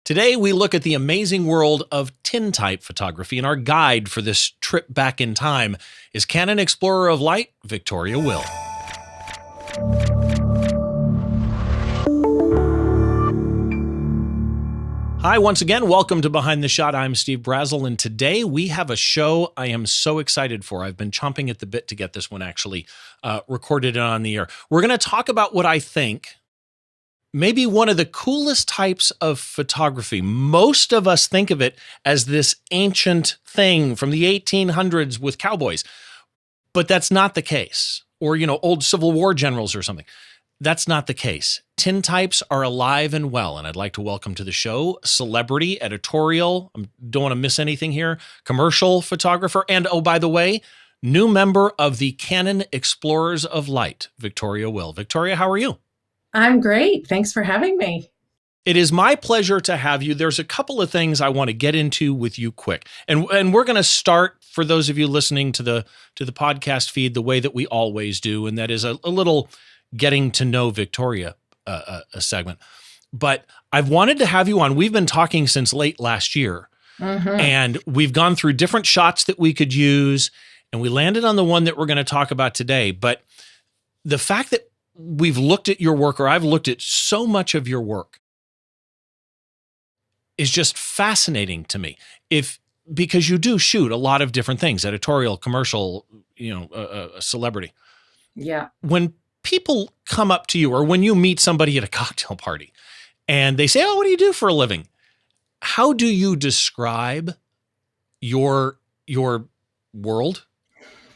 Today, we look at the amazing world of tintype photography, and our guide for this trip back in time is Canon Explorer of Light, Victoria Will. Hi, once again, welcome to Behind the Shot. I'm Steve Brazill, and today we have a show I am so excited for. I've been chomping at the bit to get this one actually recorded and on the air. We're going to talk about what I think maybe one of the coolest types of photography. Most of us think of it as this ancient thing from the 1800s with cowboys, but that's not the case. Or, old Civil War generals or something. That's not the case. Tintypes are alive and well, and I'd like to welcome to the show celebrity, editorial, I don't want to miss anything here, commercial photographer, and oh, by the way, new member of the Canon Explorers of Light, Victoria Will. Victoria, how are you? I'm great. Thanks for having me. It is my pleasure to have you. There's a couple of things I want to get into with you quick. And we're going to start, for those of you listening to the podcast feed, the way that we always do, and that is a little getting to know Victoria a segment. But I've wanted to have you on. We've been talking since late last year, and we've gone through different shots that we could use, and we landed on the one that we're going to talk about today. But the fact that we've looked at your work, or I've looked at so much of your work, is just fascinating to me. Because you do shoot a lot of different things, editorial, commercial, celebrity. Yeah. When people come up to you, or when you meet somebody at a cocktail party and they say, "Oh, what do you do for a living?" How do you describe your world?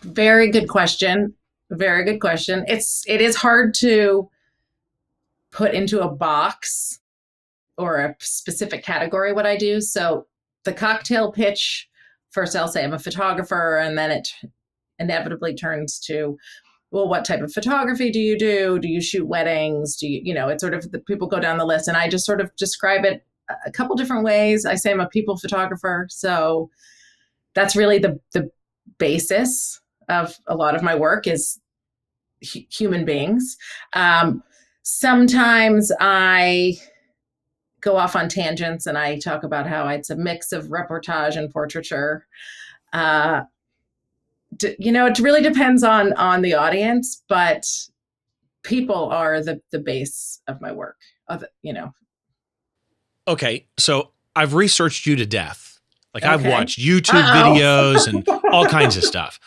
Very good question. Very good question. It is hard to put into a box or a specific category what I do. So the cocktail pitch, first I'll say I'm a photographer, and then it inevitably turns to, well, what type of photography do you do? Do you shoot weddings? Do you, it's sort of the people go down the list, and I just sort of describe it a couple different ways. I say I'm a people photographer. So that's really the basis of a lot of my work is human beings. Sometimes I go off on tangents and I talk about how it's a mix of reportage and portraiture. It really depends on the audience, but people are the base of my work. Okay, so I've researched you to death. Okay. I've watched YouTube videos and all kinds of stuff.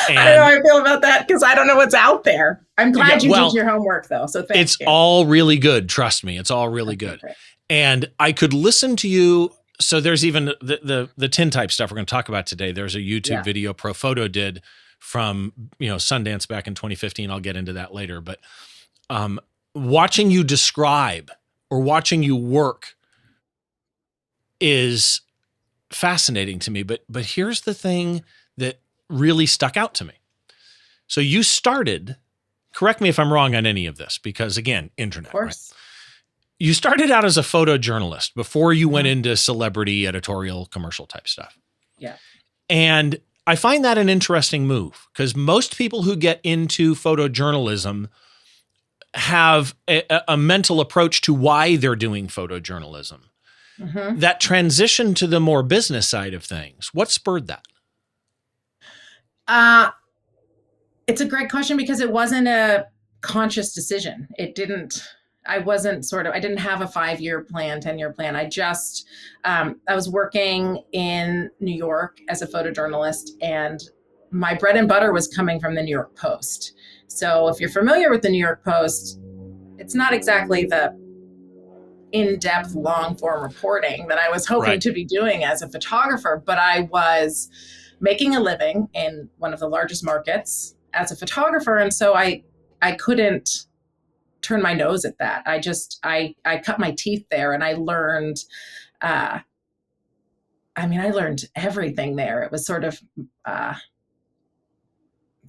And I don't know how I feel about that because I don't know what's out there. I'm glad you did your homework, though. So thanks. It's all really good. Trust me, it's all really good. Great. And I could listen to you. So there's even the tintype stuff we're going to talk about today. There's a YouTube video Profoto did from Sundance back in 2015. I'll get into that later. But watching you describe or watching you work is fascinating to me. But here's the thing that really stuck out to me. So you started, correct me if I'm wrong on any of this, because again, internet, of course. Right? You started out as a photojournalist before you went into celebrity, editorial, commercial type stuff. Yeah. And I find that an interesting move because most people who get into photojournalism have a mental approach to why they're doing photojournalism. That transition to the more business side of things, what spurred that? It's a great question because it wasn't a conscious decision. I didn't have a 5-year plan, 10-year plan. I was working in New York as a photojournalist, and my bread and butter was coming from the New York Post. So if you're familiar with the New York Post, it's not exactly the in-depth, long-form reporting that I was hoping to be doing as a photographer, but I was making a living in one of the largest markets as a photographer. And so I couldn't turn my nose at that. I cut my teeth there, and I learned, I learned everything there. It was sort of the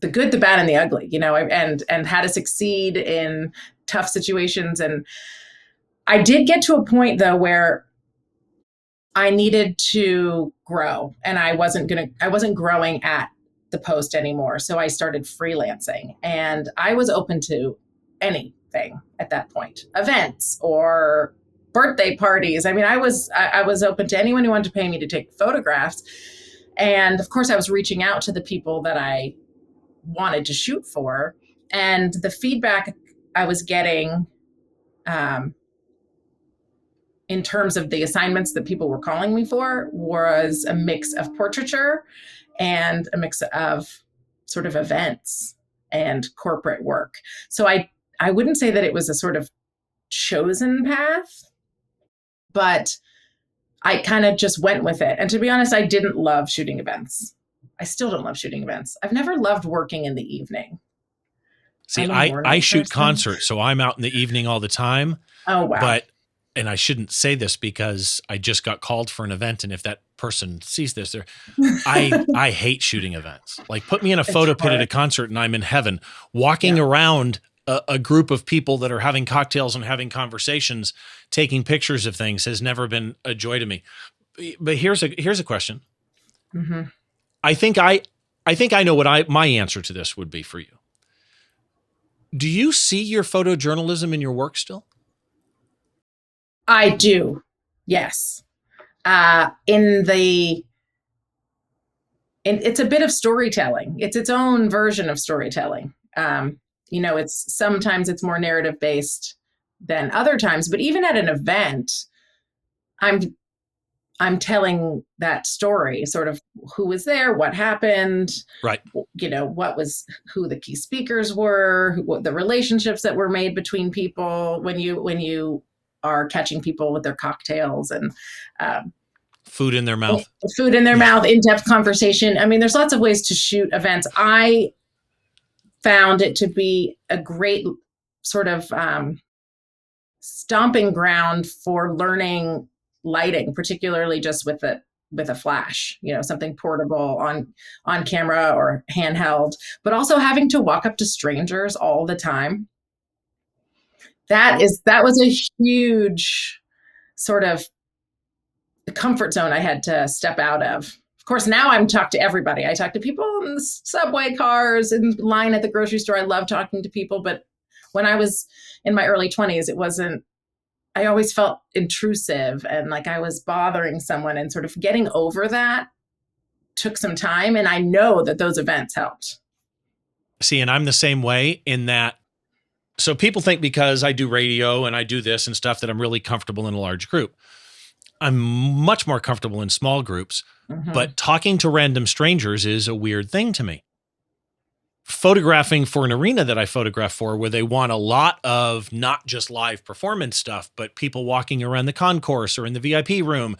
good, the bad, and the ugly, and how to succeed in tough situations. And I did get to a point though where I needed to grow, and I wasn't growing at the Post anymore. So I started freelancing, and I was open to anything at that point, events or birthday parties. I mean, I was open to anyone who wanted to pay me to take photographs. And of course, I was reaching out to the people that I wanted to shoot for. And the feedback I was getting in terms of the assignments that people were calling me for was a mix of portraiture and a mix of sort of events and corporate work. So I wouldn't say that it was a sort of chosen path, but I kind of just went with it. And to be honest, I didn't love shooting events. I still don't love shooting events. I've never loved working in the evening. See, I shoot concerts, so I'm out in the evening all the time. Oh, wow. And I shouldn't say this because I just got called for an event, and if that person sees this, I hate shooting events. Like, put me in a photo pit at a concert and I'm in heaven. Walking around a group of people that are having cocktails and having conversations, taking pictures of things has never been a joy to me. But here's a question. Mm-hmm. I think I know what my answer to this would be for you. Do you see your photojournalism in your work still? I do. Yes. It's a bit of storytelling. It's its own version of storytelling. Sometimes it's more narrative based than other times, but even at an event, I'm telling that story, sort of who was there, what happened, right? Who the key speakers were, what the relationships that were made between people when you are catching people with their cocktails and food in their mouth, in-depth conversation. I mean, there's lots of ways to shoot events. I found it to be a great sort of stomping ground for learning lighting, particularly just with a flash, something portable on camera or handheld, but also having to walk up to strangers all the time. That was a huge sort of comfort zone I had to step out of. Of course, now I'm talk to everybody. I talk to people in the subway cars, in line at the grocery store. I love talking to people. But when I was in my early 20s, I always felt intrusive and like I was bothering someone, and sort of getting over that took some time. And I know that those events helped. See, and I'm the same way in that. So people think because I do radio and I do this and stuff that I'm really comfortable in a large group. I'm much more comfortable in small groups, but talking to random strangers is a weird thing to me. Photographing for an arena that I photograph for, where they want a lot of not just live performance stuff, but people walking around the concourse or in the VIP room.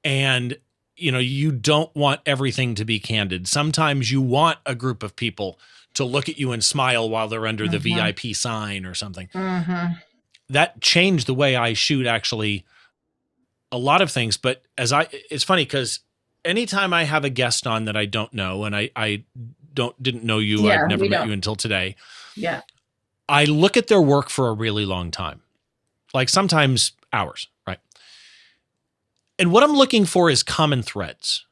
And, you don't want everything to be candid. Sometimes you want a group of people to look at you and smile while they're under the VIP sign or something. That changed the way I shoot, actually, a lot of things. But it's funny because anytime I have a guest on that I don't know, and I didn't know you, I've never met you until today. Yeah. I look at their work for a really long time, like sometimes hours, right? And what I'm looking for is common threads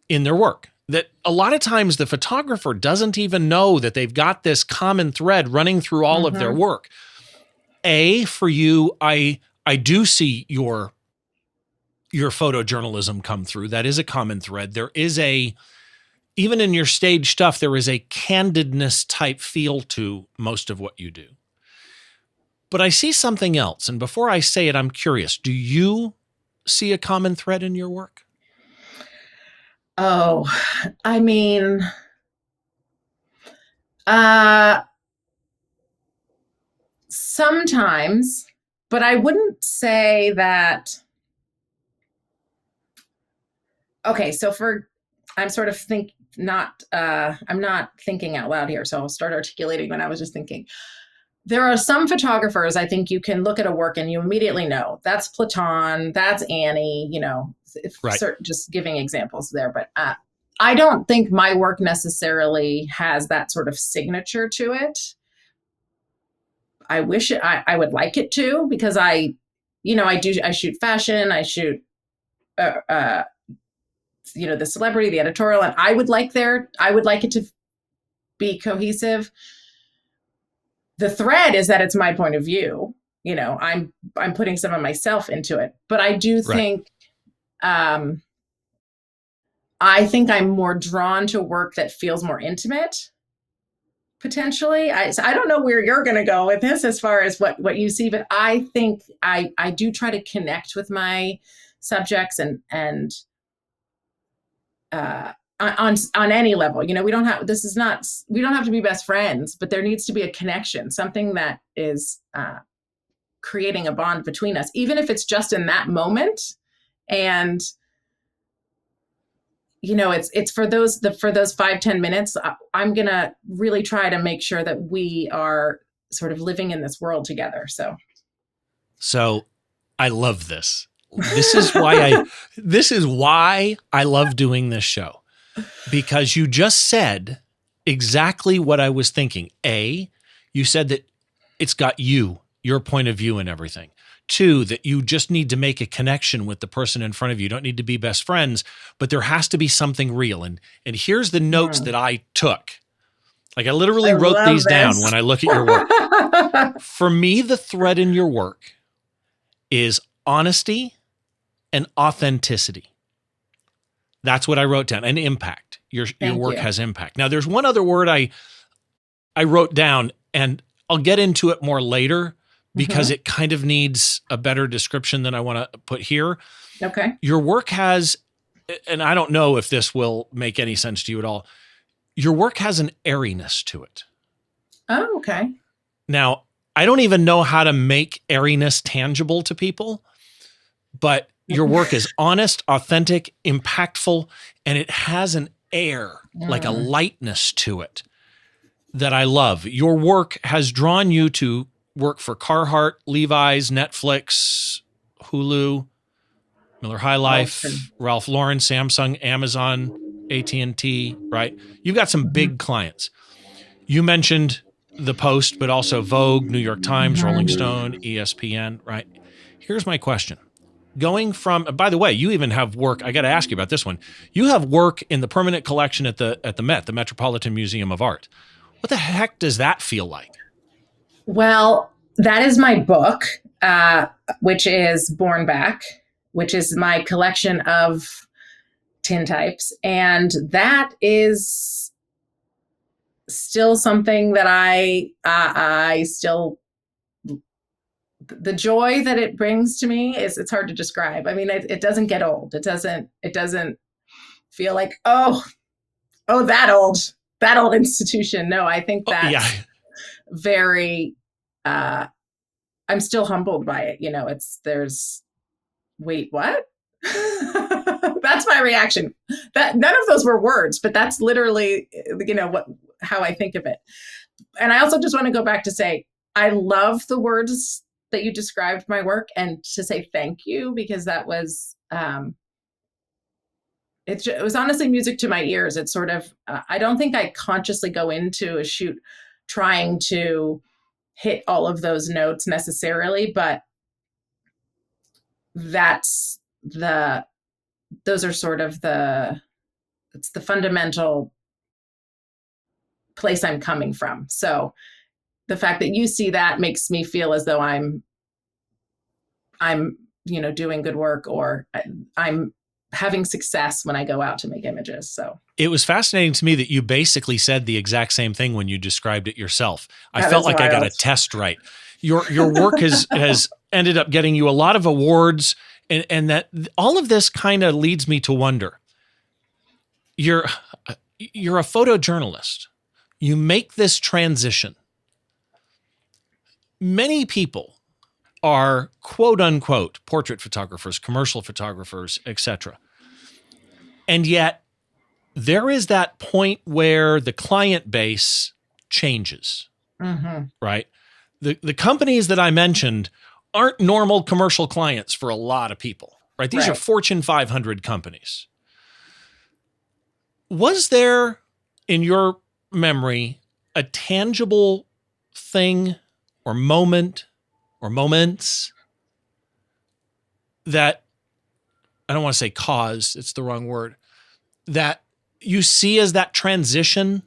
in their work. That a lot of times the photographer doesn't even know that they've got this common thread running through all of their work. For you, I do see your photojournalism come through. That is a common thread. There is even in your stage stuff, there is a candidness type feel to most of what you do. But I see something else. And before I say it, I'm curious. Do you see a common thread in your work? Oh, I mean, sometimes, but I wouldn't say that. Okay, so I'm sort of I'm not thinking out loud here, so I'll start articulating when I was just thinking. There are some photographers, I think you can look at a work and you immediately know that's Platon, that's Annie, right. Just giving examples there. But I don't think my work necessarily has that sort of signature to it. I wish I would like it to, because I shoot fashion, I shoot, the celebrity, the editorial, and I would like it to be cohesive. The thread is that it's my point of view. I'm putting some of myself into it. But I do Right. think, I think I'm more drawn to work that feels more intimate, potentially. So I don't know where you're going to go with this as far as what you see, but I think I do try to connect with my subjects and on any level. We don't have, we don't have to be best friends, but there needs to be a connection, something that is creating a bond between us, even if it's just in that moment. And it's for those 5-10 minutes. I'm gonna really try to make sure that we are sort of living in this world together. So I love this. This is why I love doing this show, because you just said exactly what I was thinking. You said that it's got your point of view and everything. 2, that you just need to make a connection with the person in front of you. You don't need to be best friends, but there has to be something real. And here's the notes that I took. Like I literally wrote these down when I look at your work. For me, the thread in your work is honesty and authenticity. That's what I wrote down. And impact. Your work has impact. Now, there's one other word I wrote down, and I'll get into it more later because it kind of needs a better description than I want to put here. Okay. Your work has, and I don't know if this will make any sense to you at all, your work has an airiness to it. Oh, okay. Now, I don't even know how to make airiness tangible to people, but your work is honest, authentic, impactful, and it has an air, like a lightness to it that I love. Your work has drawn you to work for Carhartt, Levi's, Netflix, Hulu, Miller High Life, Ralph Lauren, Samsung, Amazon, AT&T, right? You've got some big clients. You mentioned the Post, but also Vogue, New York Times, Rolling Stone, ESPN, right? Here's my question. Going from, by the way, you even have work, I got to ask you about this one. You have work in the permanent collection at the Met, the Metropolitan Museum of Art. What the heck does that feel like? Well, that is my book, which is Born Back, which is my collection of tintypes. And that is still something that I still, the joy that it brings to me it's hard to describe. I mean, it doesn't get old. It doesn't feel like, that old institution. No, I think that's very, I'm still humbled by it. Wait, what? That's my reaction. That none of those were words, but that's literally, how I think of it. And I also just want to go back to say, I love the words that you described my work, and to say thank you, because that was, it was honestly music to my ears. It's sort of, I don't think I consciously go into a shoot trying to hit all of those notes necessarily, but those are sort of it's the fundamental place I'm coming from. So the fact that you see that makes me feel as though I'm doing good work, or I'm having success when I go out to make images. So it was fascinating to me that you basically said the exact same thing when you described it yourself. I felt like I got a test right. Your work has ended up getting you a lot of awards, and that all of this kind of leads me to wonder. You're a photojournalist. You make this transition. Many people are quote unquote portrait photographers, commercial photographers, etc. And yet there is that point where the client base changes, right? The companies that I mentioned aren't normal commercial clients for a lot of people, right? These are Fortune 500 companies. Was there, in your memory, a tangible thing or moment or moments that, I don't want to say cause, it's the wrong word, that you see as that transition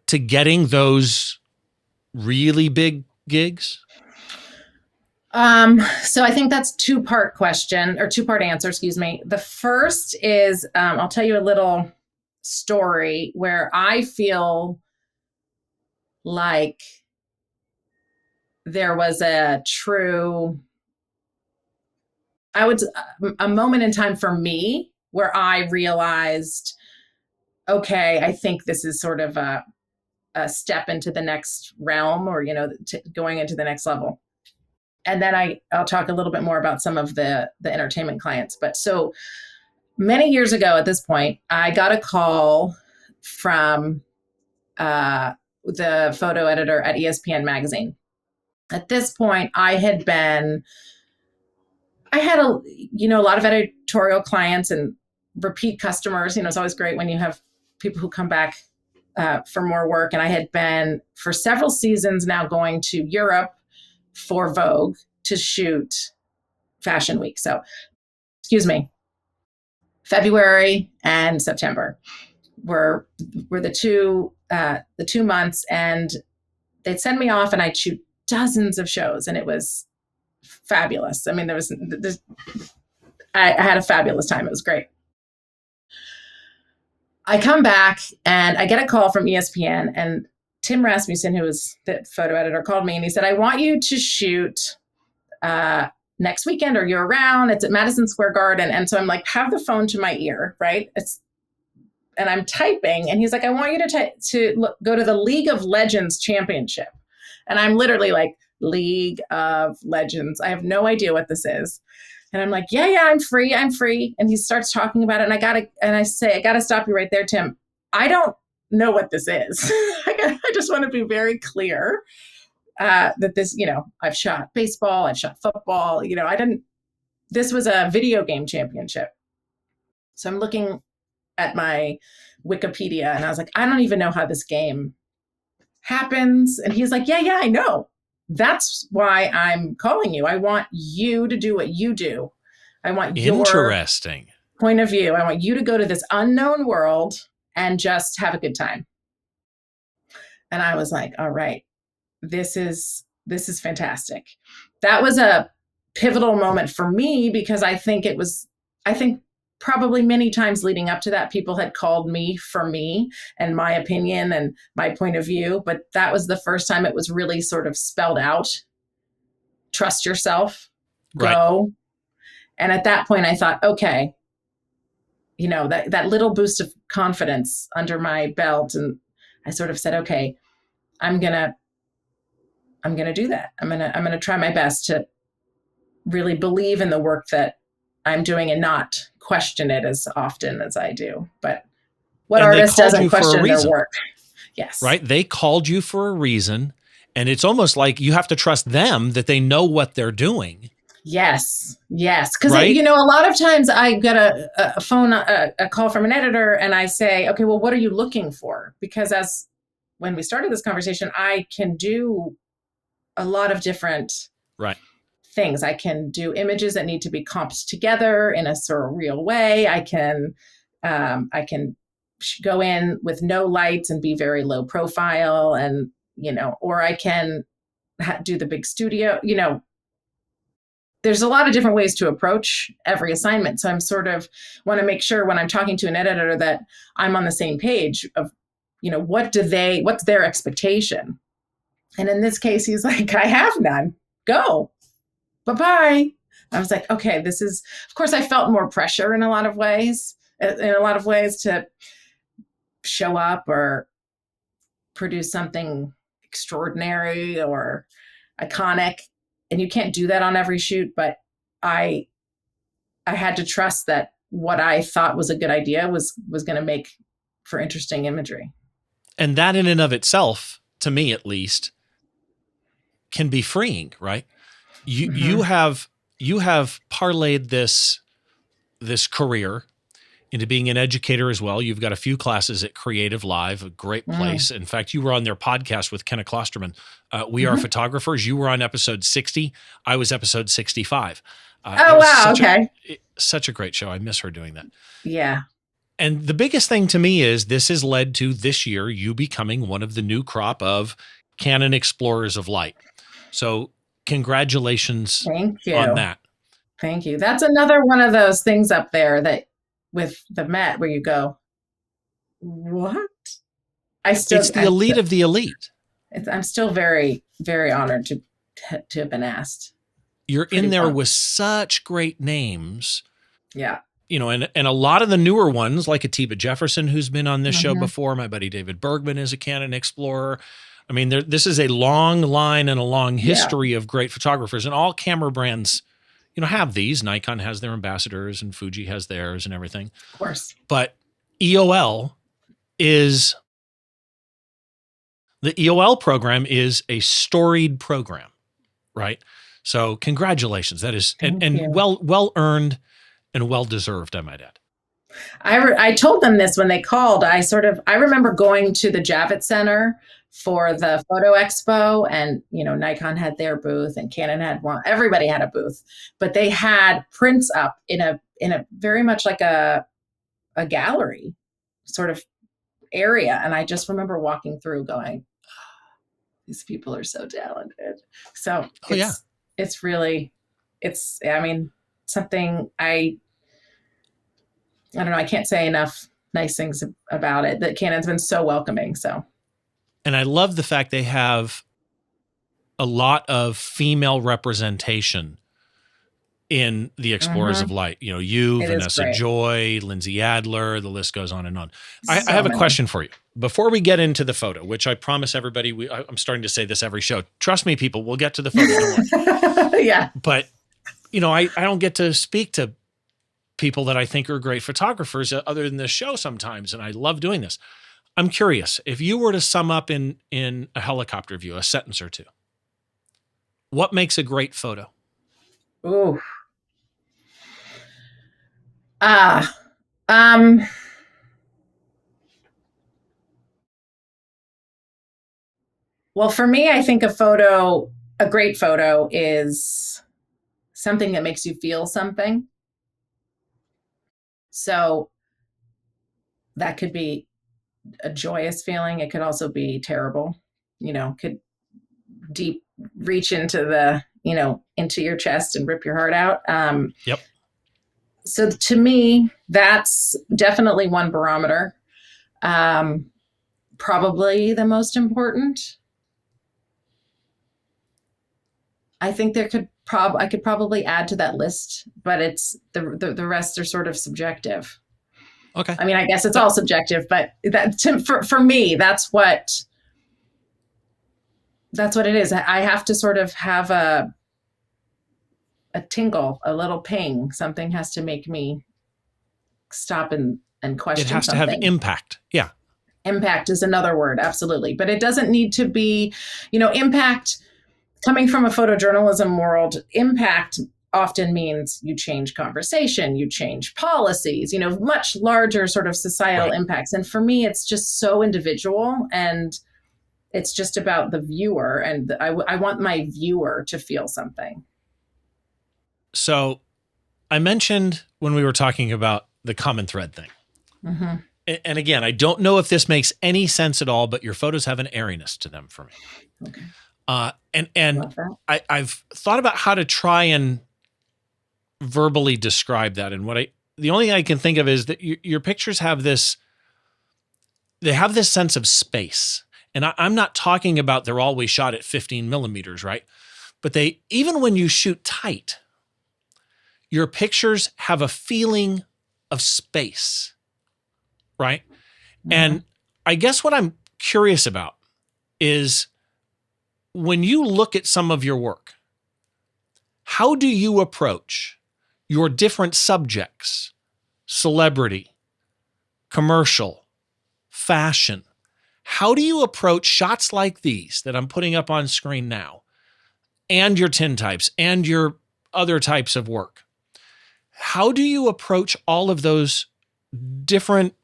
to getting those really big gigs? So I think that's two-part question or two-part answer, excuse me. The first is I'll tell you a little story where I feel like there was a true, a moment in time for me where I realized, okay, I think this is sort of a step into the next realm, or, going into the next level. And then I'll talk a little bit more about some of the entertainment clients. But so many years ago at this point, I got a call from the photo editor at ESPN magazine. At this point, I had a lot of editorial clients and repeat customers. It's always great when you have people who come back for more work. And I had been for several seasons now going to Europe for Vogue to shoot Fashion Week. So, February and September were the two months, and they'd send me off and I'd shoot dozens of shows, and it was fabulous. I mean, I had a fabulous time. It was great. I come back and I get a call from ESPN, and Tim Rasmussen, who was the photo editor, called me and he said, I want you to shoot next weekend, or you're around. It's at Madison Square Garden. And so I'm like, have the phone to my ear, right? And I'm typing, and he's like, I want you to go to the League of Legends Championship. And I'm literally like, League of Legends. I have no idea what this is. And I'm like, yeah, I'm free. And he starts talking about it. And I say, I got to stop you right there, Tim. I don't know what this is. I just want to be very clear that this, I've shot baseball, I've shot football, this was a video game championship. So I'm looking at my Wikipedia, and I was like, I don't even know how this game happens. And he's like, yeah, I know. That's why I'm calling you. I want you to do what you do. I want your point of view. I want you to go to this unknown world and just have a good time. And I was like, all right, this is fantastic. That was a pivotal moment for me, because I think probably many times leading up to that, people had called me for me and my opinion and my point of view. But that was the first time it was really sort of spelled out. Trust yourself, go. Right. And at that point I thought, okay, that little boost of confidence under my belt. And I sort of said, okay, I'm going to do that. I'm going to try my best to really believe in the work that I'm doing and not question it as often as I do. But what artist doesn't question their work? Yes. Right. They called you for a reason. And it's almost like you have to trust them that they know what they're doing. Yes. Because, right? A lot of times I get a call from an editor, and I say, okay, well, what are you looking for? Because when we started this conversation, I can do a lot of different things. I can do images that need to be comped together in a surreal way. I can go in with no lights and be very low profile, and or I can do the big studio. There's a lot of different ways to approach every assignment. So I'm sort of want to make sure when I'm talking to an editor that I'm on the same page of, what's their expectation. And in this case, he's like, I have none. Go. Bye-bye. I was like, okay, of course I felt more pressure in a lot of ways to show up or produce something extraordinary or iconic. And you can't do that on every shoot, but I had to trust that what I thought was a good idea was going to make for interesting imagery. And that in and of itself, to me at least, can be freeing, right? You have parlayed this career into being an educator as well. You've got a few classes at Creative Live, a great place. In fact, you were on their podcast with Kenna Klosterman. We Are Photographers. You were on episode 60. I was episode 65. Oh, wow. Okay. Such a great show. I miss her doing that. Yeah. And the biggest thing to me is this has led to this year you becoming one of the new crop of Canon Explorers of Light. So congratulations Thank on you. that. Thank you. That's another one of those things up there that with the Met where you go, what? It's the elite of the elite. I'm still very, very honored to have been asked. You're in there with such great names. Yeah. And a lot of the newer ones, like Atiba Jefferson, who's been on this show before. My buddy David Bergman is a Canon explorer. I mean, this is a long line and a long history of great photographers, and all camera brands, have these. Nikon has their ambassadors, and Fuji has theirs, and everything. Of course. But the EOL program is a storied program, right? So congratulations. That is, and well earned and well deserved, I might add. I told them this when they called. I remember going to the Javits Center for the photo expo, and Nikon had their booth and Canon had one. Everybody had a booth, but they had prints up in a very much like a gallery sort of area, and I just remember walking through going, oh, these people are so talented. So it's really, something I don't know. I can't say enough nice things about it, that Canon's been so welcoming. So, and I love the fact they have a lot of female representation in the Explorers of Light. You, Vanessa Joy, Lindsay Adler, the list goes on and on. I have a question for you. Before we get into the photo, which I promise everybody, I'm starting to say this every show. Trust me, people, we'll get to the photo. Don't worry. Yeah. But, I don't get to speak to people that I think are great photographers other than this show sometimes, and I love doing this. I'm curious, if you were to sum up in a helicopter view, a sentence or two, what makes a great photo? Ooh. Well, for me, I think a great photo is something that makes you feel something. So that could be a joyous feeling. It could also be terrible, could deep reach into into your chest and rip your heart out. Yep. So to me, that's definitely one barometer. Probably the most important. I think I could probably add to that list, but it's the rest are sort of subjective. Okay. I mean, I guess it's all subjective, but for me, that's what it is. I have to sort of have a tingle, a little ping. Something has to make me stop and question. It has to have impact. Yeah. Impact is another word. Absolutely. But it doesn't need to be, impact. Coming from a photojournalism world, impact often means you change conversation, you change policies, much larger sort of societal impacts. And for me, it's just so individual, and it's just about the viewer. And I want my viewer to feel something. So I mentioned when we were talking about the common thread thing. Mm-hmm. And again, I don't know if this makes any sense at all, but your photos have an airiness to them for me. Okay. And I've thought about how to try and verbally describe that. And the only thing I can think of is that your pictures have they have this sense of space. And I'm not talking about they're always shot at 15 millimeters, right? But even when you shoot tight, your pictures have a feeling of space, right? Mm-hmm. And I guess what I'm curious about is, when you look at some of your work, how do you approach your different subjects, celebrity, commercial, fashion? How do you approach shots like these that I'm putting up on screen now, and your Tintypes and your other types of work? How do you approach all of those different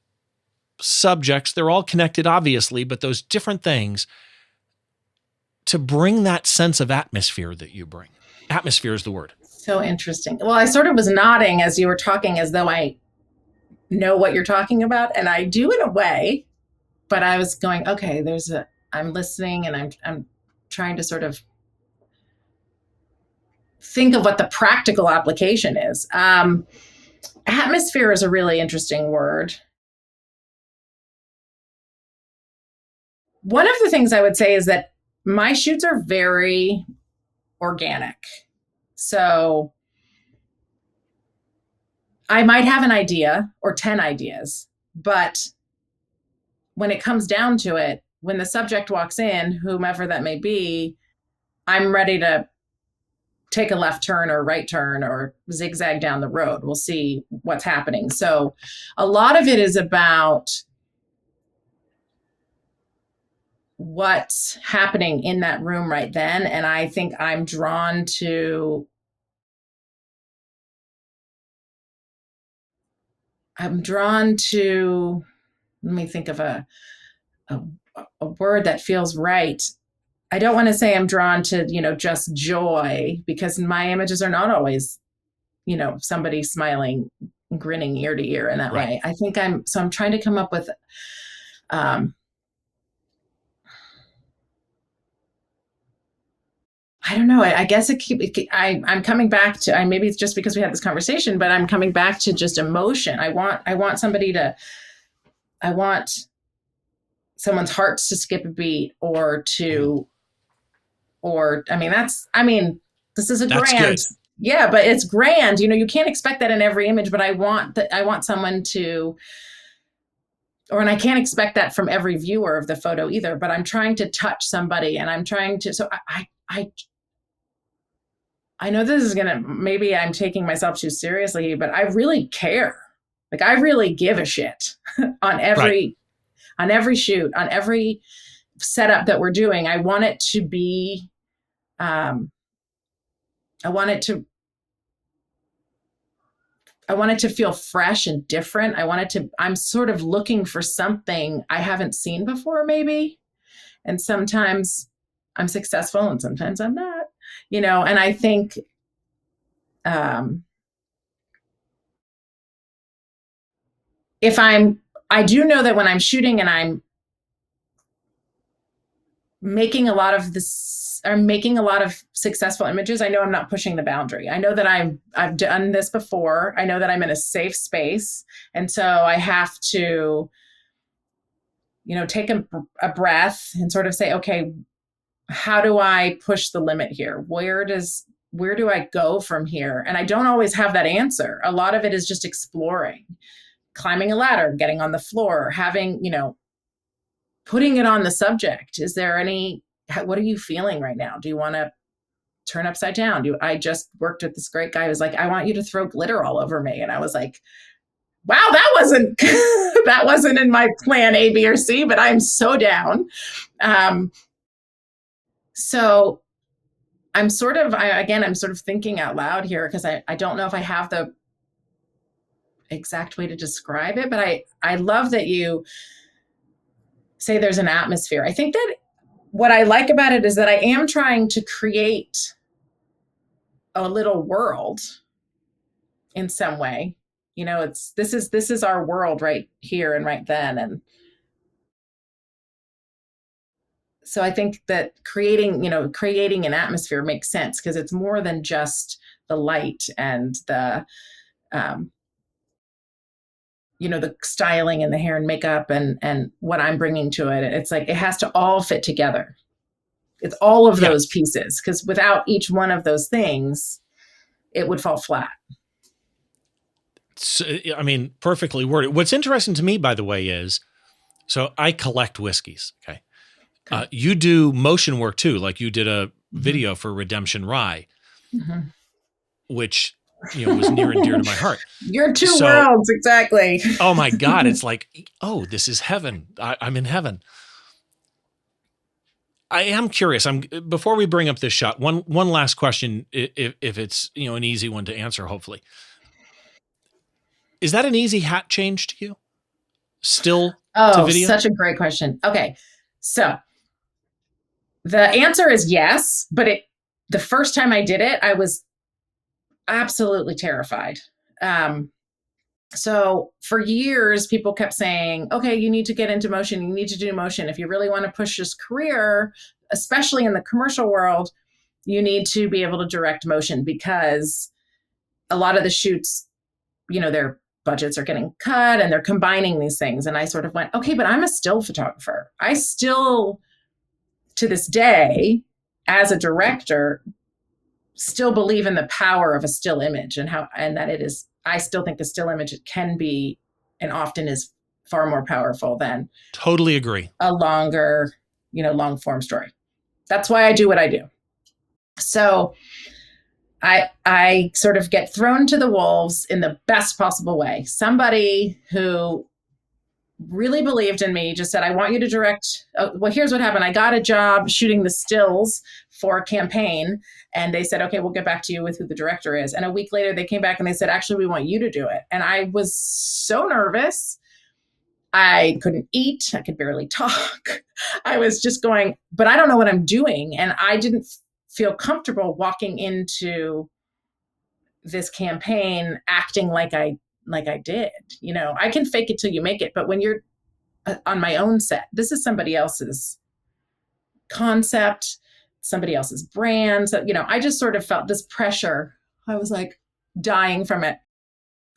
subjects? They're all connected, obviously, but those different things, to bring that sense of atmosphere that you bring. Atmosphere is the word. So interesting. Well, I sort of was nodding as you were talking, as though I know what you're talking about, and I do in a way, but I was going, okay, I'm listening, and I'm trying to sort of think of what the practical application is. Atmosphere is a really interesting word. One of the things I would say is that my shoots are very organic. So I might have an idea or 10 ideas, but when it comes down to it, when the subject walks in, whomever that may be, I'm ready to take a left turn or right turn or zigzag down the road. We'll see what's happening. So a lot of it is about what's happening in that room right then. And I think I'm drawn to let me think of a word that feels right. I don't want to say I'm drawn to, just joy, because my images are not always, somebody smiling, grinning ear to ear in that way. I think I'm trying to come up with, I don't know. I guess I'm coming back to, maybe it's just because we had this conversation, but I'm coming back to just emotion. I want someone's hearts to skip a beat this is That's grand. Good. Yeah, but it's grand. You can't expect that in every image, but I want someone to, and I can't expect that from every viewer of the photo either, but I'm trying to touch somebody, and I'm trying to, so I know this is maybe I'm taking myself too seriously, but I really care. Like, I really give a shit on every shoot, on every setup that we're doing. I want it to be, I want it to feel fresh and different. I'm sort of looking for something I haven't seen before, maybe. And sometimes I'm successful and sometimes I'm not, and I think, I do know that when I'm shooting and I'm making a lot of successful images, I know I'm not pushing the boundary. I know that I've done this before. I know that I'm in a safe space. And so I have to, take a breath and sort of say, okay, how do I push the limit here? Where do I go from here? And I don't always have that answer. A lot of it is just exploring, climbing a ladder, getting on the floor, having, putting it on the subject. Is there what are you feeling right now? Do you want to turn upside down? I just worked with this great guy who was like, I want you to throw glitter all over me. And I was like, wow, that wasn't, that wasn't in my plan A, B, or C, but I'm so down. So I'm sort of thinking out loud here, because I don't know if I have the exact way to describe it, but I love that you say there's an atmosphere. I think that what I like about it is that I am trying to create a little world in some way. This is our world right here and right then. And so I think that creating an atmosphere makes sense, because it's more than just the light and the, the styling and the hair and makeup and what I'm bringing to it. It's like, it has to all fit together. It's all of those pieces, because without each one of those things, it would fall flat. Perfectly worded. What's interesting to me, by the way, is, so I collect whiskeys. Okay. You do motion work too. Like, you did a video for Redemption Rye, which, was near and dear to my heart. You're two worlds. Exactly. Oh my God. It's like, oh, this is heaven. I'm in heaven. I am curious. Before we bring up this shot, one last question, if it's, an easy one to answer, hopefully. Is that an easy hat change to you? Still to video? Such a great question. Okay. So the answer is yes, but the first time I did it, I was absolutely terrified. So for years, people kept saying, okay, you need to get into motion. You need to do motion. If you really want to push this career, especially in the commercial world, you need to be able to direct motion, because a lot of the shoots, their budgets are getting cut and they're combining these things. And I sort of went, okay, but I'm a still photographer. I still, to this day, as a director, still believe in the power of a still image, and that it is, I still think a still image can be, and often is, far more powerful than totally agree, a longer, long form story. That's why I do what I do. So I sort of get thrown to the wolves in the best possible way. Somebody who really believed in me just said, I want you to direct. Well, here's what happened. I got a job shooting the stills for a campaign, and they said, okay, we'll get back to you with who the director is. And a week later they came back and they said, actually, we want you to do it. And I was so nervous. I couldn't eat. I could barely talk. I was just going, but I don't know what I'm doing. And I didn't feel comfortable walking into this campaign acting like I did. I can fake it till you make it. But when you're on my own set, this is somebody else's concept, somebody else's brand. So, I just sort of felt this pressure. I was like dying from it.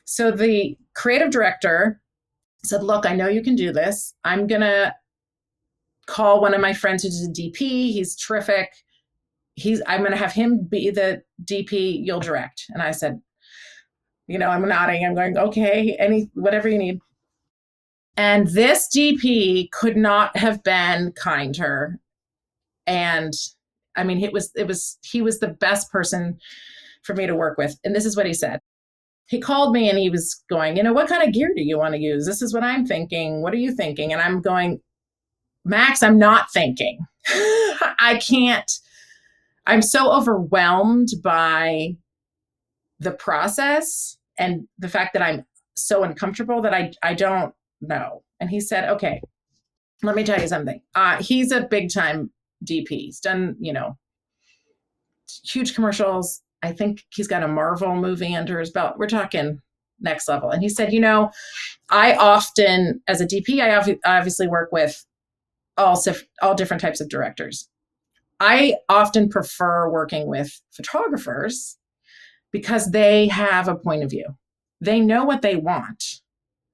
So the creative director said, look, I know you can do this. I'm going to call one of my friends who's a DP. He's terrific. I'm going to have him be the DP. You'll direct. And I said, I'm nodding. I'm going, okay, whatever you need. And this DP could not have been kinder. And I mean, he was the best person for me to work with. And this is what he said. He called me and he was going, what kind of gear do you want to use? This is what I'm thinking. What are you thinking? And I'm going, Max, I'm not thinking. I can't. I'm so overwhelmed by the process and the fact that I'm so uncomfortable that I don't know. And he said, okay, let me tell you something. He's a big time DP. He's done, huge commercials. I think he's got a Marvel movie under his belt. We're talking next level. And he said, I often, as a DP, I obviously work with all different types of directors. I often prefer working with photographers because they have a point of view. They know what they want.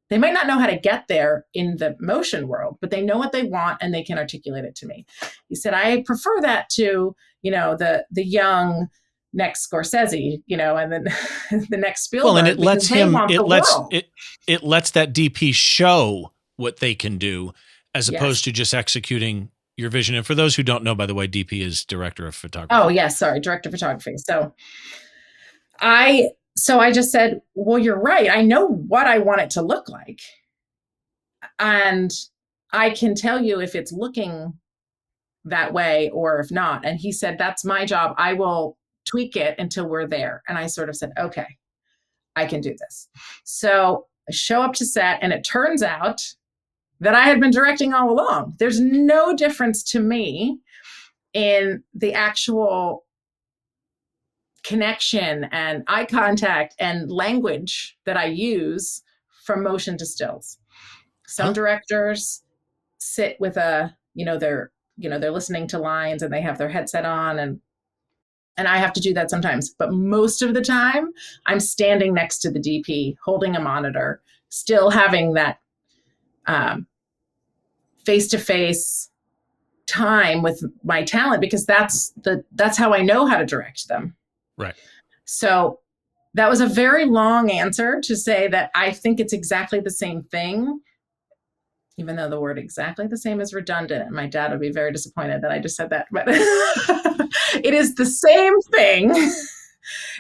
They might not know how to get there in the motion world, but they know what they want and they can articulate it to me. He said, I prefer that to, the young next Scorsese, and then the next Spielberg. Well, and it lets that DP show what they can do as opposed to just executing your vision. And for those who don't know, by the way, DP is director of photography. Oh, yes. Sorry. Director of photography. So I just said, well, you're right. I know what I want it to look like. And I can tell you if it's looking that way or if not. And he said, that's my job. I will tweak it until we're there. And I sort of said, okay, I can do this. So I show up to set and it turns out that I had been directing all along. There's no difference to me in the actual connection and eye contact and language that I use from motion to stills. Some directors sit with they're listening to lines and they have their headset on and I have to do that sometimes. But most of the time I'm standing next to the DP, holding a monitor, still having that face-to-face time with my talent, because that's how I know how to direct them. Right. So that was a very long answer to say that I think it's exactly the same thing, even though the word exactly the same is redundant. And my dad would be very disappointed that I just said that, but it is the same thing.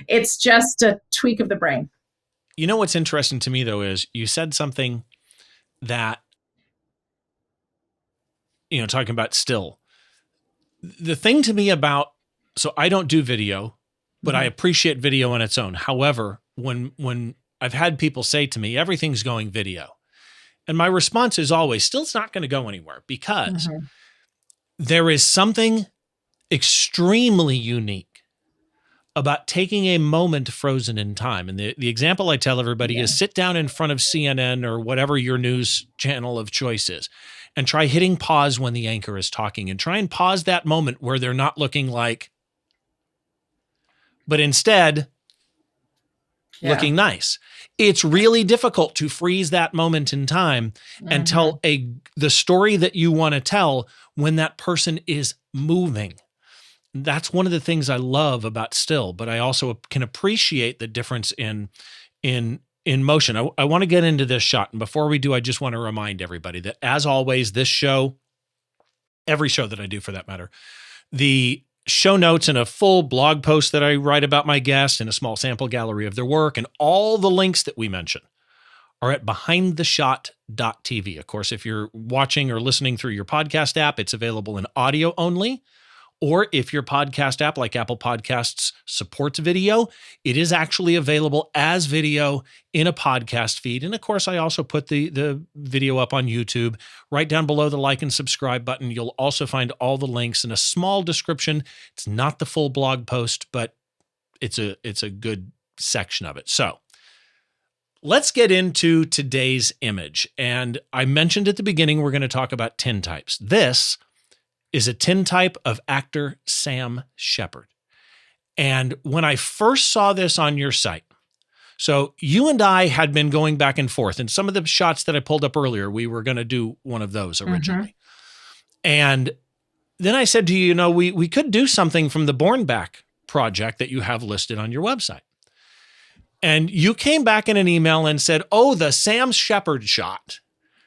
It's just a tweak of the brain. What's interesting to me though, is you said something that, talking about still, the thing to me about, so I don't do video, but I appreciate video on its own. However, when I've had people say to me, everything's going video, and my response is always, still, it's not going to go anywhere, because there is something extremely unique about taking a moment frozen in time. And the example I tell everybody is sit down in front of CNN or whatever your news channel of choice is and try hitting pause when the anchor is talking, and try and pause that moment where they're not looking like but instead looking nice. It's really difficult to freeze that moment in time and tell the story that you want to tell when that person is moving. That's one of the things I love about still, but I also can appreciate the difference in motion. I want to get into this shot. And before we do, I just want to remind everybody that, as always, this show, every show that I do for that matter, the show notes and a full blog post that I write about my guest and a small sample gallery of their work and all the links that we mention are at behindtheshot.tv. Of course, if you're watching or listening through your podcast app, it's available in audio only. Or if your podcast app like Apple Podcasts supports video, it is actually available as video in a podcast feed. And of course, I also put the video up on YouTube. Right down below the like and subscribe button, you'll also find all the links and a small description. It's not the full blog post, but it's a good section of it. So let's get into today's image. And I mentioned at the beginning, we're going to talk about tintypes. This is a tintype of actor Sam Shepard. And when I first saw this on your site, so you and I had been going back and forth, and some of the shots that I pulled up earlier, we were going to do one of those originally. And then I said to you, we could do something from the Born Back project that you have listed on your website. And you came back in an email and said, oh, the Sam Shepard shot.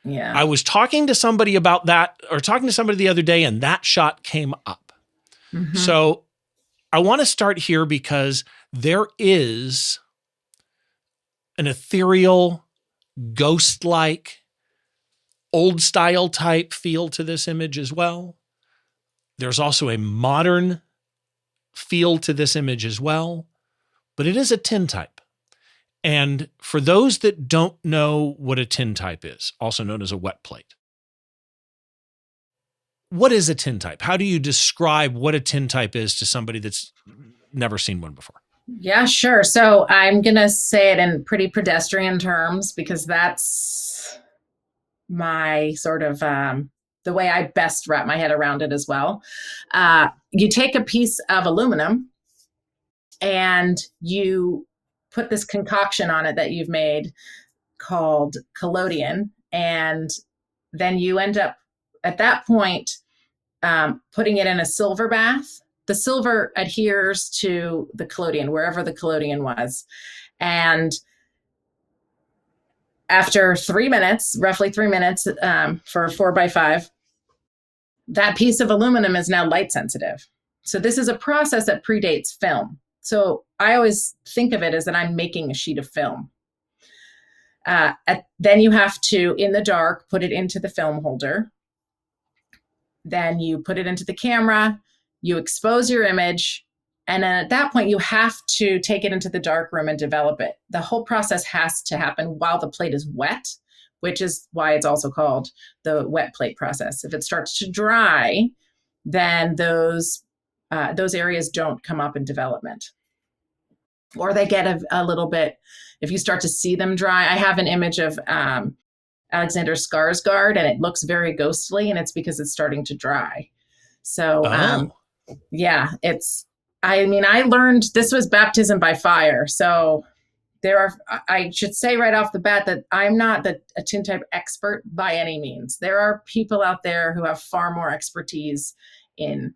Yeah. I was talking to somebody about that, or talking to somebody the other day, and that shot came up. So I want to start here because there is an ethereal, ghost-like, old-style type feel to this image as well. There's also a modern feel to this image as well, but it is a tintype. And for those that don't know what a tintype is, also known as a wet plate, what is a tintype? How do you describe what a tintype is to somebody that's never seen one before? Yeah, sure. So I'm going to say it in pretty pedestrian terms because that's my sort of the way I best wrap my head around it as well. You take a piece of aluminum and you put this concoction on it that you've made called collodion. And then you end up at that point putting it in a silver bath. The silver adheres to the collodion, wherever the collodion was. And after 3 minutes, roughly 3 minutes for a 4x5, that piece of aluminum is now light sensitive. So this is a process that predates film. So I always think of it as that I'm making a sheet of film. Then you have to, in the dark, put it into the film holder. Then you put it into the camera, you expose your image, and then at that point you have to take it into the dark room and develop it. The whole process has to happen while the plate is wet, which is why it's also called the wet plate process. If it starts to dry, then those areas don't come up in development. Or they get a little bit, if you start to see them dry. I have an image of Alexander Skarsgård, and it looks very ghostly, and it's because it's starting to dry. So, yeah, I learned this was baptism by fire. So I should say right off the bat that I'm not a tintype expert by any means. There are people out there who have far more expertise in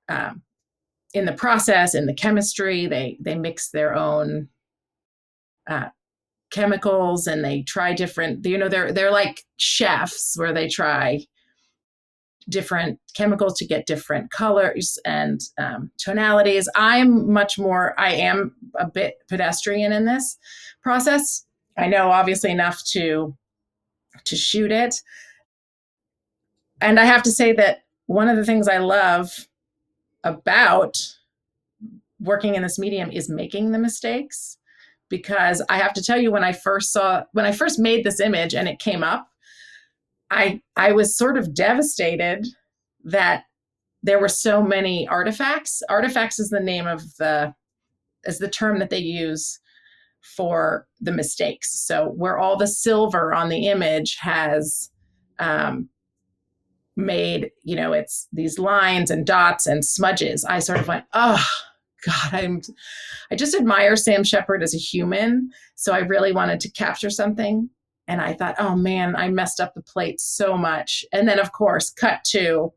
the process, in the chemistry. They mix their own chemicals, and they try different, they're like chefs where they try different chemicals to get different colors and tonalities. I am a bit pedestrian in this process. I know obviously enough to shoot it. And I have to say that one of the things I love about working in this medium is making the mistakes, because I have to tell you, when I first made this image and it came up, I was sort of devastated that there were so many artifacts. Artifacts is the name of the term that they use for the mistakes. So where all the silver on the image has made, it's these lines and dots and smudges, I sort of went, oh, God, I just admire Sam Shepard as a human. So I really wanted to capture something. And I thought, oh man, I messed up the plate so much. And then of course, cut to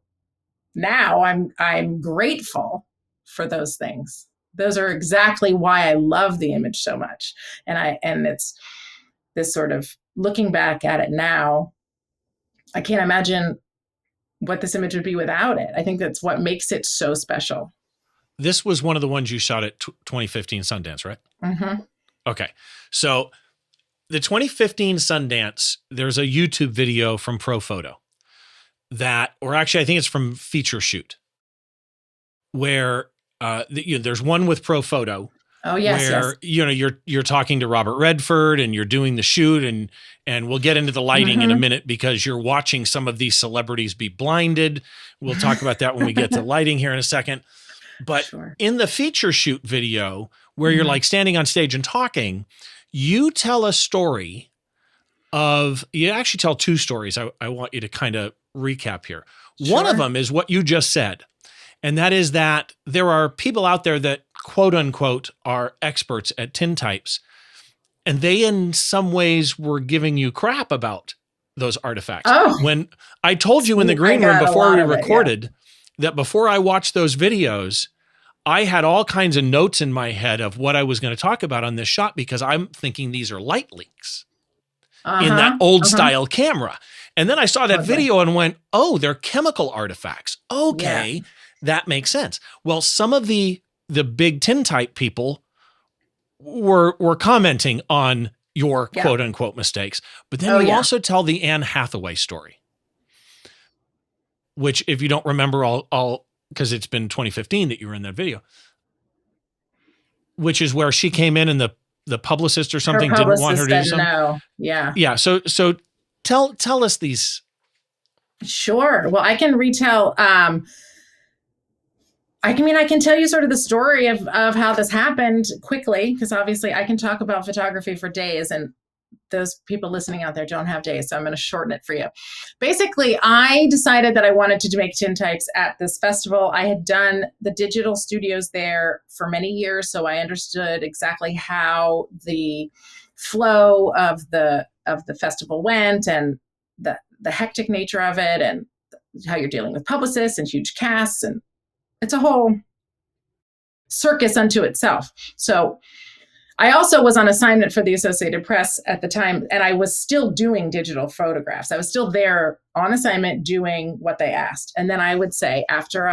now I'm grateful for those things. Those are exactly why I love the image so much. And it's this sort of looking back at it now, I can't imagine what this image would be without it. I think that's what makes it so special. This was one of the ones you shot at 2015 Sundance, right? Mm-hmm. Okay. So the 2015 Sundance, there's a YouTube video from Profoto or actually I think it's from Feature Shoot, where there's one with Profoto. Oh yes, where you're talking to Robert Redford and you're doing the shoot, and we'll get into the lighting in a minute because you're watching some of these celebrities be blinded. We'll talk about that when we get to lighting here in a second. But in the Feature Shoot video, where you're like standing on stage and talking, you tell a story you actually tell two stories. I want you to kind of recap here. Sure. One of them is what you just said. And that is that there are people out there that quote unquote are experts at tintypes. And they in some ways were giving you crap about those artifacts. Oh. When I told you in the green room before we recorded that before I watched those videos, I had all kinds of notes in my head of what I was going to talk about on this shot because I'm thinking these are light leaks in that old style camera. And then I saw that video and went, oh, they're chemical artifacts. Okay. Yeah. That makes sense. Well, some of the big tintype people were commenting on your quote unquote mistakes, but then you also tell the Anne Hathaway story, which if you don't remember all because it's been 2015 that you were in that video, which is where she came in and the publicist or something didn't want her to do something. No. Yeah. Yeah. So tell us these. Sure. Well, I can retell, I can tell you sort of the story of how this happened quickly, because obviously I can talk about photography for days and those people listening out there don't have days. So I'm going to shorten it for you. Basically, I decided that I wanted to make tintypes at this festival. I had done the digital studios there for many years, so I understood exactly how the flow of the festival went and the hectic nature of it and how you're dealing with publicists and huge casts, and it's a whole circus unto itself. So I also was on assignment for the Associated Press at the time, and I was still doing digital photographs. I was still there on assignment doing what they asked. And then I would say, after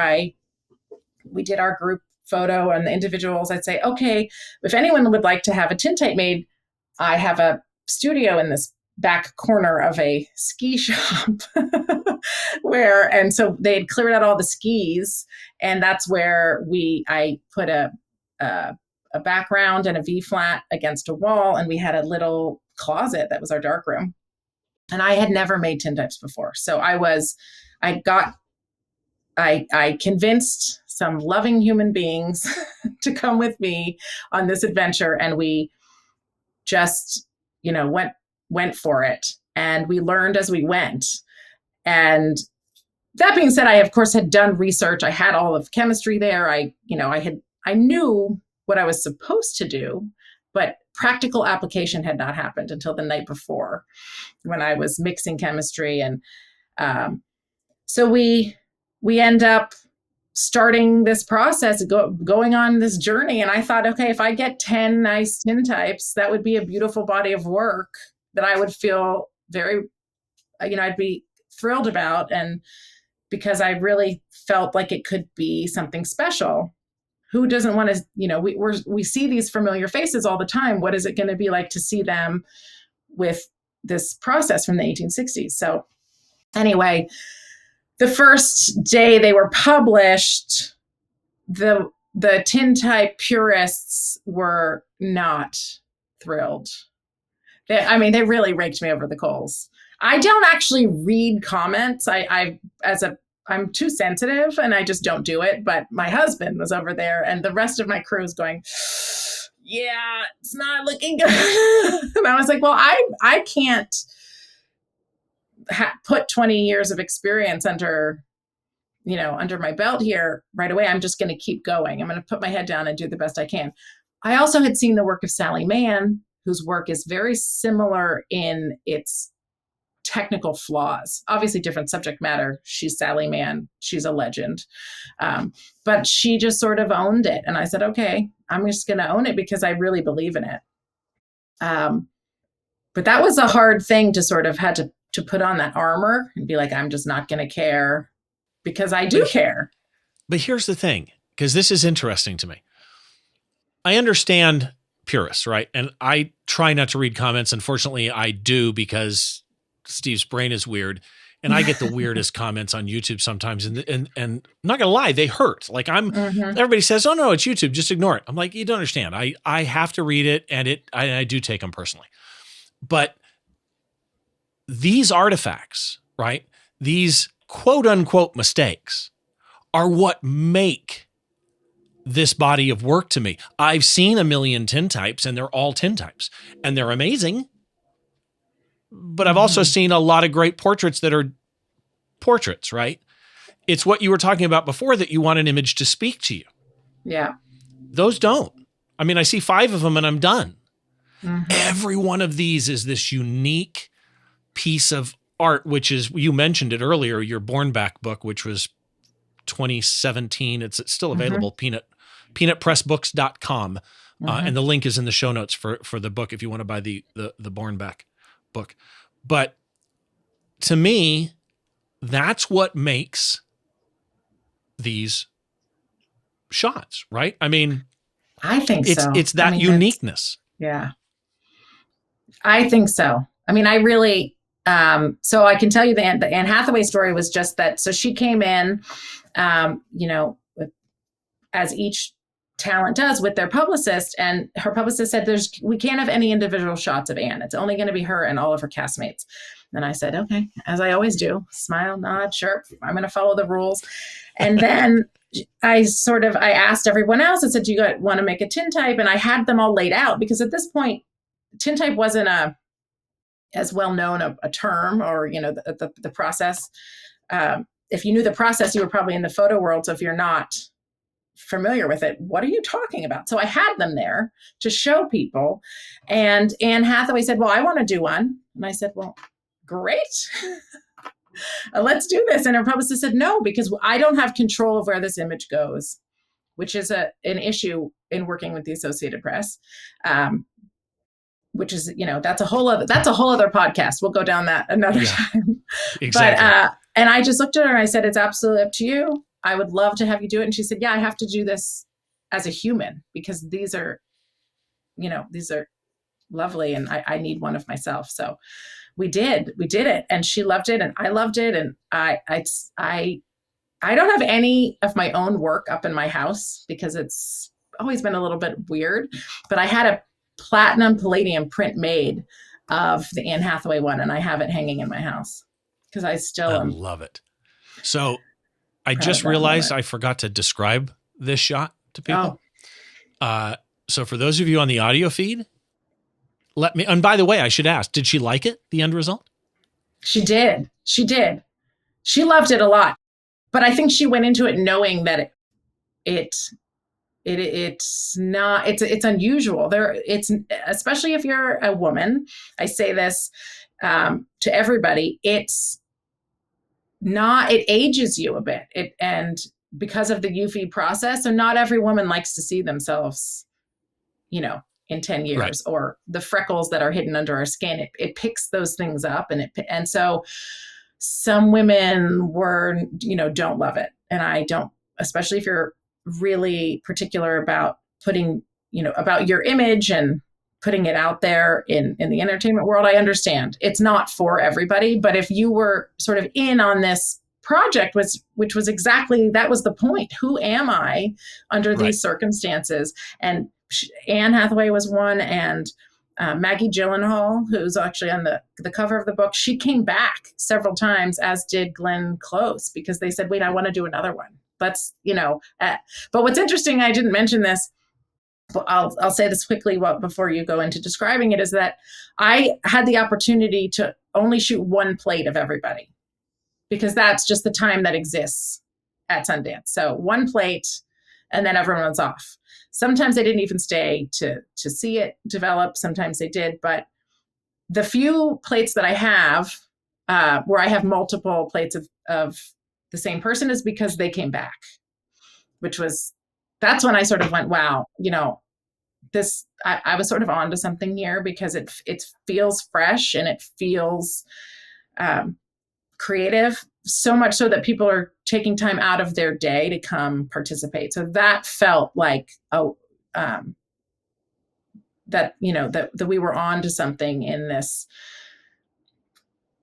we did our group photo and the individuals, I'd say, okay, if anyone would like to have a tintype made, I have a studio in this back corner of a ski shop and so they'd cleared out all the skis, and that's where I put a background and a V-flat against a wall, and we had a little closet that was our dark room. And I had never made tintypes before. So I convinced some loving human beings to come with me on this adventure, and we just, went for it. And we learned as we went. And that being said, I of course had done research. I had all of chemistry there. I knew what I was supposed to do, but practical application had not happened until the night before when I was mixing chemistry. And so we end up starting this process, going on this journey. And I thought, okay, if I get 10 nice tintypes, that would be a beautiful body of work that I would feel very, I'd be thrilled about. And because I really felt like it could be something special. Who doesn't want to, we see these familiar faces all the time. What is it going to be like to see them with this process from the 1860s? So anyway, the first day they were published, the tintype purists were not thrilled. They really raked me over the coals. I don't actually read comments. I'm too sensitive and I just don't do it. But my husband was over there and the rest of my crew is going, yeah, it's not looking good. And I was like, well, I can't put 20 years of experience under under my belt here right away. I'm just going to keep going. I'm going to put my head down and do the best I can. I also had seen the work of Sally Mann, whose work is very similar in its technical flaws. Obviously different subject matter. She's Sally Mann. She's a legend. But she just sort of owned it. And I said, okay, I'm just going to own it because I really believe in it. But that was a hard thing to sort of had to put on that armor and be like, I'm just not going to care because I do care. But here's the thing, because this is interesting to me. I understand purists, right? And I try not to read comments. Unfortunately, I do because Steve's brain is weird. And I get the weirdest comments on YouTube sometimes. And I'm not going to lie, they hurt. Like everybody says, oh no, it's YouTube, just ignore it. I'm like, you don't understand. I have to read it, and I do take them personally. But these artifacts, right? These quote unquote mistakes are what make this body of work to me. I've seen a million tintypes, and they're all tintypes, and they're amazing. But I've also seen a lot of great portraits that are portraits, right? It's what you were talking about before, that you want an image to speak to you. Yeah. Those don't. I mean, I see 5 of them and I'm done. Every one of these is this unique piece of art, which is, you mentioned it earlier, your Born Back book, which was 2017. It's still available, peanutpressbooks.com. And the link is in the show notes for the book if you want to buy the Born Back book. But to me, that's what makes these shots, right? I mean, I think so. It's that uniqueness. Yeah. I think so. I mean, I really, so I can tell you the Anne Hathaway story was just that. So she came in, as each talent does with their publicist, and her publicist said, we can't have any individual shots of Anne. It's only going to be her and all of her castmates. And I said, okay, as I always do, smile, nod, sure, I'm going to follow the rules. And then I asked everyone else, I said, do you want to make a tintype? And I had them all laid out, because at this point, tintype wasn't as well known a term, or, the process. If you knew the process, you were probably in the photo world. So if you're not familiar with it, what are you talking about? So I had them there to show people. And Anne Hathaway said, well, I want to do one. And I said, well, great. Let's do this. And her publicist said, no, because I don't have control of where this image goes, which is an issue in working with the Associated Press. Which is, that's a whole other podcast. We'll go down that another time. Exactly. But, and I just looked at her and I said, it's absolutely up to you. I would love to have you do it. And she said, yeah, I have to do this as a human, because these are lovely. And I need one of myself. So we did it, and she loved it, and I loved it. And I don't have any of my own work up in my house, because it's always been a little bit weird, but I had a platinum palladium print made of the Anne Hathaway one, and I have it hanging in my house because I love it. So I just realized I forgot to describe this shot to people. So for those of you on the audio feed, and by the way, I should ask, did she like it, the end result? She did. She loved it a lot, but I think she went into it knowing that it's unusual. It's especially if you're a woman. I say this to everybody. It ages you a bit. And because of the UV process, so not every woman likes to see themselves, in 10 years, right, or the freckles that are hidden under our skin. It picks those things up, and so some women don't love it, and I don't, especially if you're really particular about putting, about your image and putting it out there in the entertainment world. I understand it's not for everybody, but if you were sort of in on this project, which was exactly, that was the point. Who am I under these circumstances? And Anne Hathaway was one, and Maggie Gyllenhaal, who's actually on the cover of the book, she came back several times, as did Glenn Close, because they said, wait, I want to do another one. Let's, but what's interesting, I didn't mention this, but I'll say this quickly before you go into describing it, is that I had the opportunity to only shoot one plate of everybody, because that's just the time that exists at Sundance. So one plate, and then everyone was off. Sometimes they didn't even stay to see it develop. Sometimes they did, but the few plates that I have, where I have multiple plates of the same person, is because they came back, that's when I sort of went, wow, this, I was sort of onto something here, because it feels fresh and it feels creative, so much so that people are taking time out of their day to come participate. So that felt like, that we were on to something in this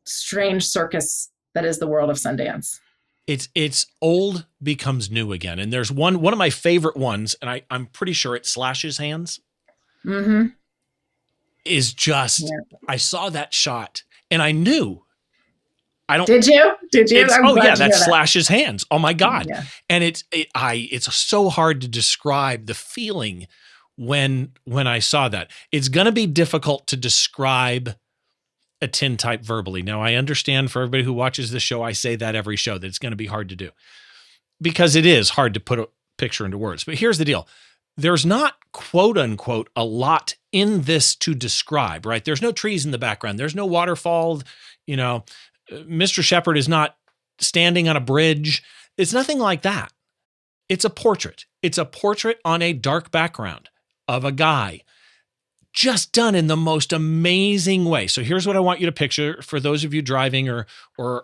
strange circus that is the world of Sundance. It's old becomes new again. And there's one of my favorite ones, and I'm pretty sure it's Slash's hands. Mm-hmm. Is just, yeah. I saw that shot and I knew. Did you? That's Slash's hands. Oh my God. Yeah. And it's so hard to describe the feeling when I saw that. It's going to be difficult to describe a tintype verbally. Now, I understand for everybody who watches this show, I say that every show, that it's going to be hard to do, because it is hard to put a picture into words. But here's the deal. There's not, quote unquote, a lot in this to describe, right? There's no trees in the background. There's no waterfall. Mr. Shepard is not standing on a bridge. It's nothing like that. It's a portrait. It's a portrait on a dark background of a guy, just done in the most amazing way. So here's what I want you to picture for those of you driving or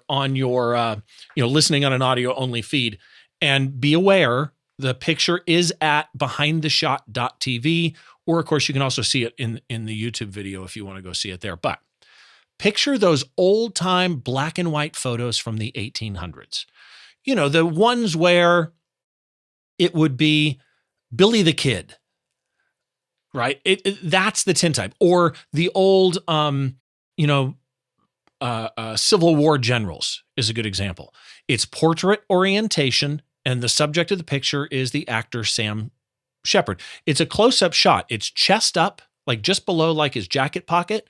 on your, listening on an audio only feed, and be aware the picture is at behindtheshot.tv, or of course you can also see it in the YouTube video if you want to go see it there. But picture those old time black and white photos from the 1800s. The ones where it would be Billy the Kid, right? That's the tintype. Or the old, Civil War generals is a good example. It's portrait orientation, and the subject of the picture is the actor Sam Shepard. It's a close-up shot. It's chest up, like just below like his jacket pocket,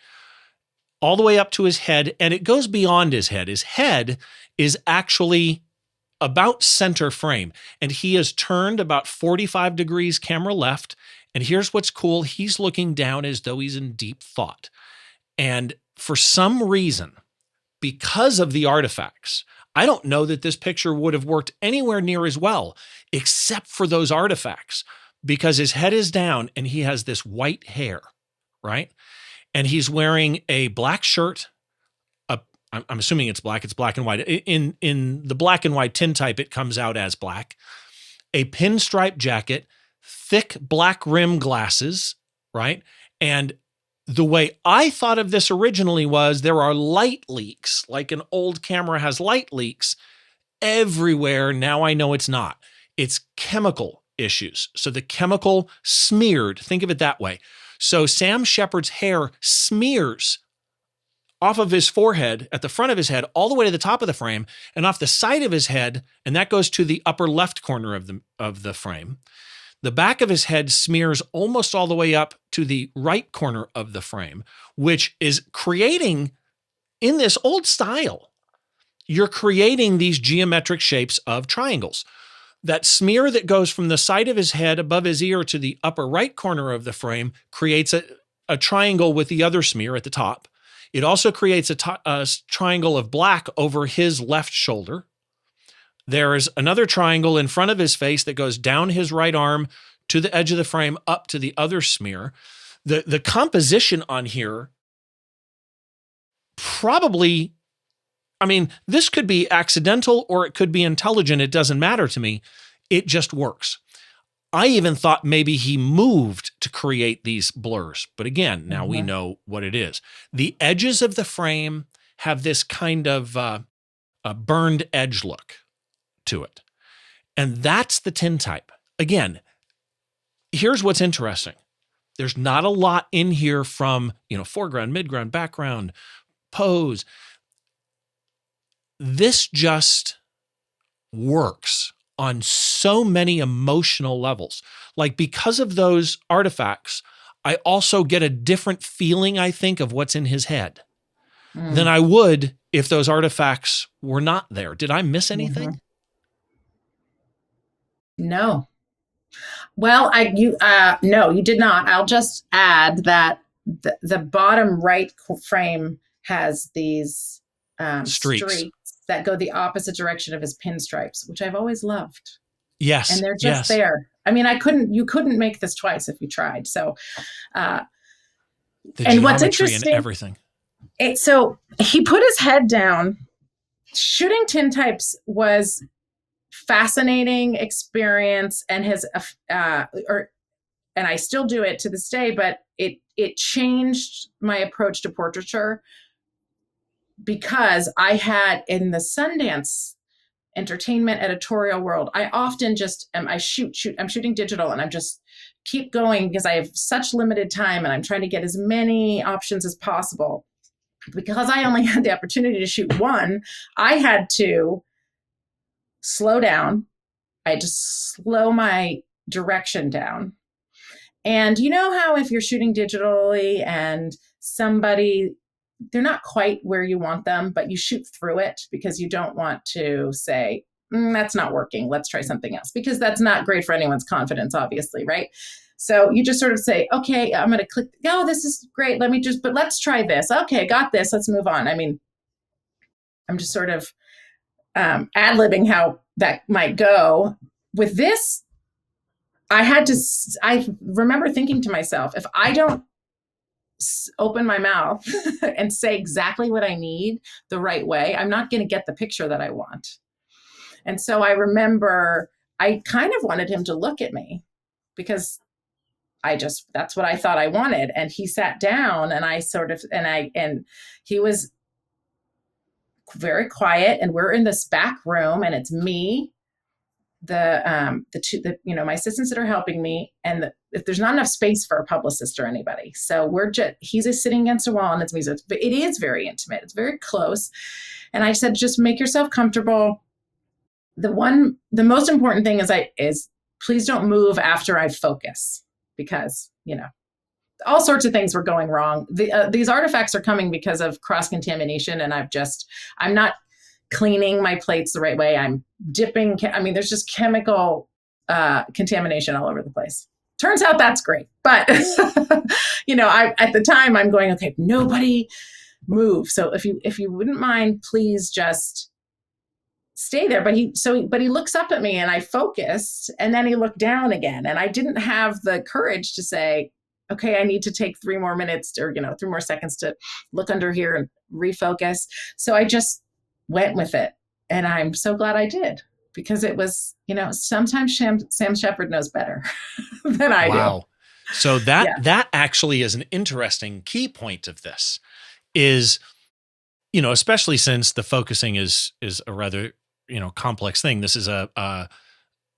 all the way up to his head, and it goes beyond his head. His head is actually about center frame, and he is turned about 45 degrees camera left. And here's what's cool. He's looking down as though he's in deep thought. And for some reason, because of the artifacts, I don't know that this picture would have worked anywhere near as well, except for those artifacts, because his head is down and he has this white hair, right? And he's wearing a black shirt. I'm assuming it's black. It's black and white. In the black and white tintype, it comes out as black. A pinstripe jacket, thick black rim glasses, right? And the way I thought of this originally was there are light leaks, like an old camera has light leaks everywhere. Now I know it's not. It's chemical issues. So the chemical smeared, think of it that way. So Sam Shepard's hair smears off of his forehead, at the front of his head, all the way to the top of the frame, and off the side of his head, and that goes to the upper left corner of the frame. The back of his head smears almost all the way up to the right corner of the frame, which is creating, in this old style, you're creating these geometric shapes of triangles. That smear that goes from the side of his head above his ear to the upper right corner of the frame creates a triangle with the other smear at the top. It also creates a triangle of black over his left shoulder. There is another triangle in front of his face that goes down his right arm to the edge of the frame up to the other smear. The composition on here probably, this could be accidental or it could be intelligent. It doesn't matter to me. It just works. I even thought maybe he moved to create these blurs. But again, now we know what it is. The edges of the frame have this kind of a burned edge look to it. And that's the tintype. Again, here's what's interesting. There's not a lot in here from, foreground, midground, background, pose. This just works on so many emotional levels. Like, because of those artifacts, I also get a different feeling, I think, of what's in his head than I would if those artifacts were not there. Did I miss anything? No. Well, no, you did not. I'll just add that the bottom right frame has these Streaks. streaks that go the opposite direction of his pinstripes, which I've always loved, and Yes. they're just Yes. there. I mean, you couldn't make this twice if you tried. So, uh, The and what's geometry and interesting, everything. so he put his head down. Shooting tintypes was fascinating experience, and and I still do it to this day, but it changed my approach to portraiture, because I had, in the Sundance entertainment editorial world, I often just I'm shooting digital, and I'm just keep going because I have such limited time, and I'm trying to get as many options as possible. Because I only had the opportunity to shoot one, I had to slow down. I had to slow my direction down. And you know how if you're shooting digitally and they're not quite where you want them, but you shoot through it because you don't want to say, that's not working, let's try something else, because that's not great for anyone's confidence, obviously, right? So you just sort of say, okay, I'm going to click, oh, this is great, but let's try this. Okay, got this, let's move on. I mean, I'm just sort of ad-libbing how that might go. With this, I remember thinking to myself, if I don't open my mouth and say exactly what I need the right way, I'm not going to get the picture that I want. And so I remember I kind of wanted him to look at me, because that's what I thought I wanted. And he sat down, and and he was very quiet, and we're in this back room, and it's me, my assistants that are helping me, and if there's not enough space for a publicist or anybody, so he's just sitting against a wall, and it's me. So it is very intimate. It's very close. And I said, just make yourself comfortable. The most important thing is please don't move after I focus, because all sorts of things were going wrong. These artifacts are coming because of cross contamination, and I'm not cleaning my plates the right way. I'm dipping. I mean, there's just chemical contamination all over the place. Turns out that's great. But, at the time I'm going, okay, nobody move. So if you wouldn't mind, please just stay there. But he looks up at me, and I focused, and then he looked down again. And I didn't have the courage to say, okay, I need to take 3 more minutes, or 3 more seconds to look under here and refocus. So I just went with it. And I'm so glad I did, because it was, sometimes Sam Shepard knows better than I do. So that actually is an interesting key point of this is, especially since the focusing is a rather, complex thing. This is how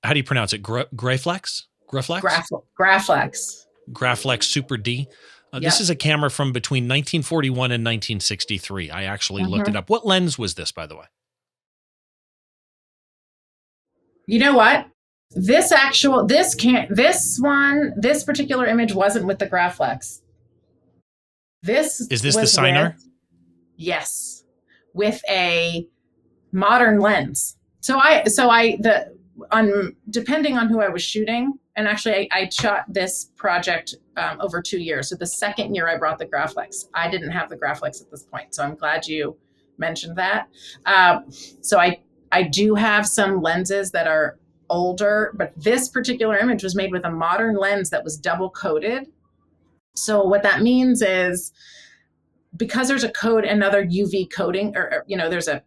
do you pronounce it? Graflex? Graflex. Graflex Super D. This is a camera from between 1941 and 1963. I actually looked it up. What lens was this, by the way? You know what? This particular image wasn't with the Graflex. Is this the Sinar? Yes, with a modern lens. Depending on who I was shooting, and actually I shot this project over 2 years. So the second year I brought the Graflex. I didn't have the Graflex at this point, so I'm glad you mentioned that. So I do have some lenses that are older, but this particular image was made with a modern lens that was double coated. So what that means is, because there's another UV coating, or there's a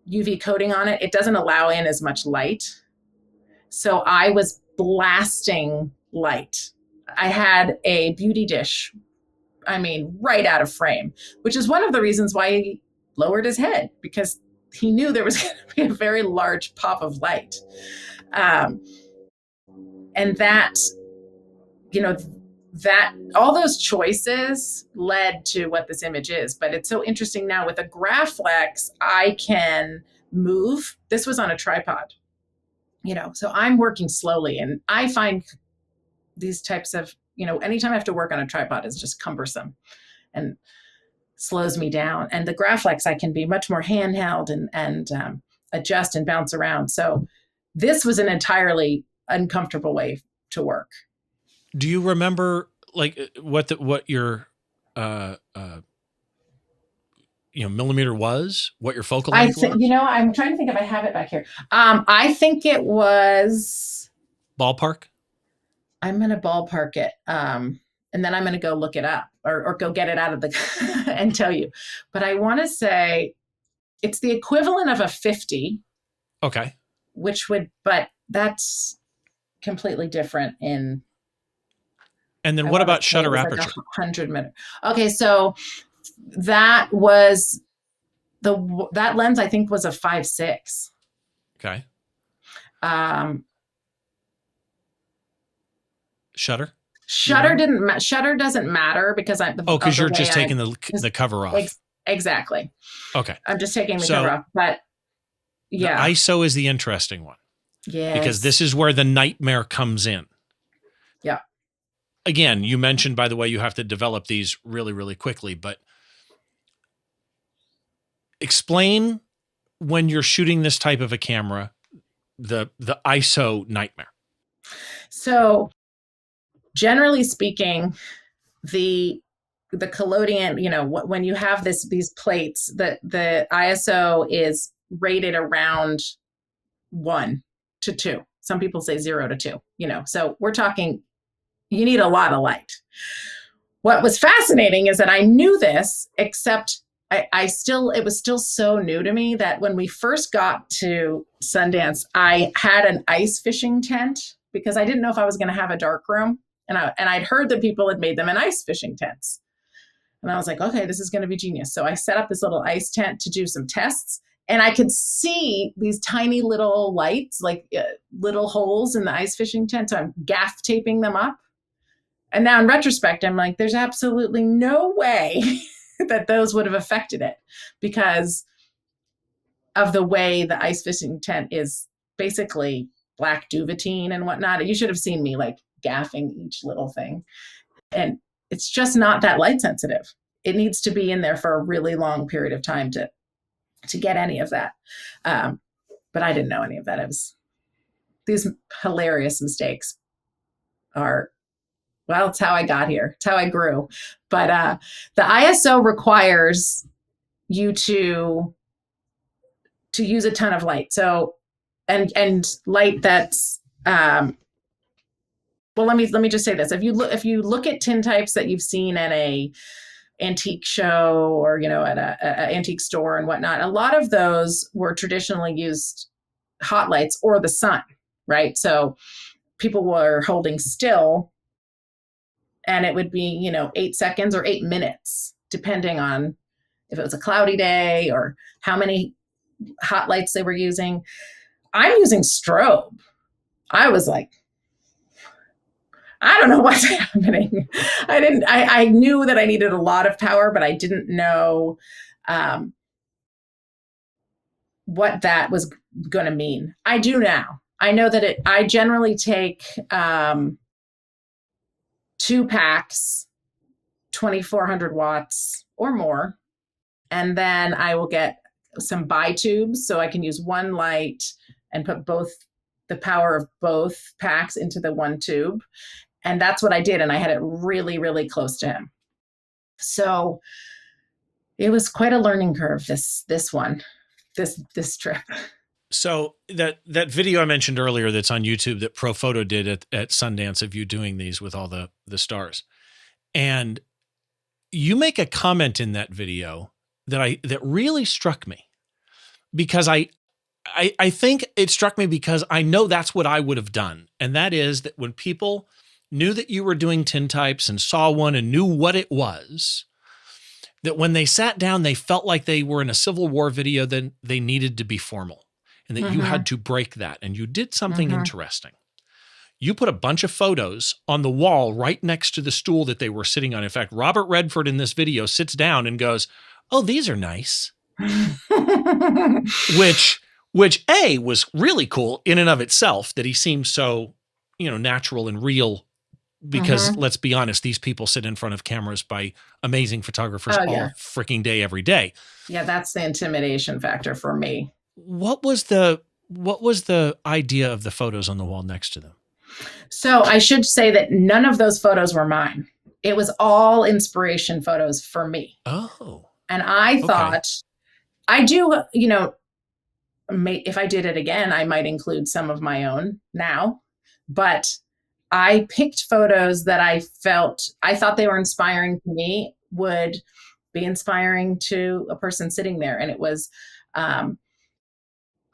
UV coating on it, it doesn't allow in as much light. So I was blasting light. I had a beauty dish, right out of frame, which is one of the reasons why he lowered his head, because he knew there was going to be a very large pop of light. And that all those choices led to what this image is. But it's so interesting now with a Graflex, I can move. This was on a tripod, so I'm working slowly, and I find these types of, anytime I have to work on a tripod is just cumbersome and slows me down. And the Graflex, I can be much more handheld and adjust and bounce around. So this was an entirely uncomfortable way to work. Do you remember like what your millimeter was, what your focal length was? I'm trying to think if I have it back here. I think it was Ballpark. I'm going to ballpark it. And then I'm going to go look it up or go get it out of the and tell you. But I want to say it's the equivalent of a 50. Okay. But that's completely different in. And then what about shutter aperture? Like 100 minutes. Okay. So that was that lens, I think, was a 5.6. Okay. Shutter doesn't matter because because you're just taking the cover off. Exactly. Okay. I'm just taking the cover off, but yeah. The ISO is the interesting one. Yeah. Because this is where the nightmare comes in. Yeah. Again, you mentioned, by the way, you have to develop these really, really quickly, but explain when you're shooting this type of a camera, the ISO nightmare. So generally speaking, the collodion, when you have these plates, the ISO is rated around 1 to 2. Some people say 0 to 2, so we're talking, you need a lot of light. What was fascinating is that I knew this, except it was still so new to me that when we first got to Sundance, I had an ice fishing tent because I didn't know if I was going to have a dark room. And I'd heard that people had made them in ice fishing tents. And I was like, okay, this is going to be genius. So I set up this little ice tent to do some tests. And I could see these tiny little lights, like little holes in the ice fishing tent. So I'm gaff taping them up. And now in retrospect, I'm like, there's absolutely no way that those would have affected it because of the way the ice fishing tent is basically black duvetine and whatnot. You should have seen me like gaffing each little thing. And it's just not that light sensitive. It needs to be in there for a really long period of time to get any of that. But I didn't know any of that. It was these hilarious mistakes it's how I got here. It's how I grew. But the ISO requires you to use a ton of light. So, and light that's, well, let me just say this. If you look at tintypes that you've seen at a antique show or, at a antique store and whatnot, a lot of those were traditionally used hot lights or the sun, right? So people were holding still and it would be, 8 seconds or 8 minutes, depending on if it was a cloudy day or how many hot lights they were using. I'm using strobe. I was like, I don't know what's happening. I knew that I needed a lot of power, but I didn't know what that was going to mean. I do now. I know that I generally take 2 packs, 2,400 watts or more. And then I will get some bi-tubes so I can use one light and put the power of both packs into the one tube. And that's what I did. And I had it really, really close to him. So it was quite a learning curve, this trip. So that video I mentioned earlier that's on YouTube that Profoto did at Sundance of you doing these with all the stars. And you make a comment in that video that really struck me because I think it struck me because I know that's what I would have done. And that is that when people knew that you were doing tintypes and saw one and knew what it was, that when they sat down, they felt like they were in a Civil War video, then they needed to be formal and that you had to break that. And you did something interesting. You put a bunch of photos on the wall right next to the stool that they were sitting on. In fact, Robert Redford in this video sits down and goes, "Oh, these are nice," which A, was really cool in and of itself that he seemed so, natural and real because let's be honest, these people sit in front of cameras by amazing photographers all freaking day, every day. Yeah. That's the intimidation factor for me. What was the What was the idea of the photos on the wall next to them? So I should say that none of those photos were mine. It was all inspiration photos for me. Oh, And I okay. thought, I do, if I did it again, I might include some of my own now. But I picked photos that I thought they were inspiring to me, would be inspiring to a person sitting there. And it was a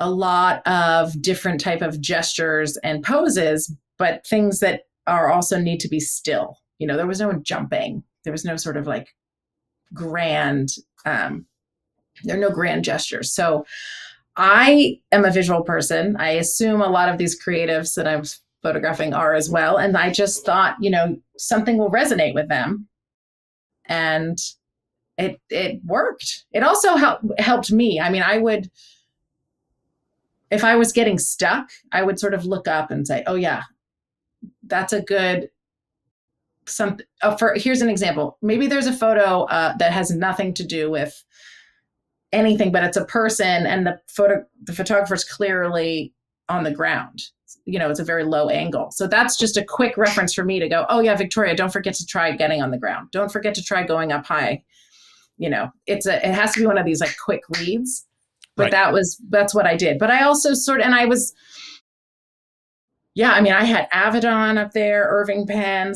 lot of different type of gestures and poses, but things that are also need to be still. There was no jumping. There was no sort of like grand, there are no grand gestures. So I am a visual person. I assume a lot of these creatives that I'm photographing are as well. And I just thought, something will resonate with them. And it worked. It also helped me. I mean, if I was getting stuck, I would sort of look up and say, oh yeah, that's a good something. Here's an example. Maybe there's a photo that has nothing to do with anything, but it's a person and the photographer's clearly on the ground. It's a very low angle. So that's just a quick reference for me to go, oh yeah, Victoria, don't forget to try getting on the ground. Don't forget to try going up high. It has to be one of these like quick reads. But right. that's what I did. But I also I had Avedon up there, Irving Penn,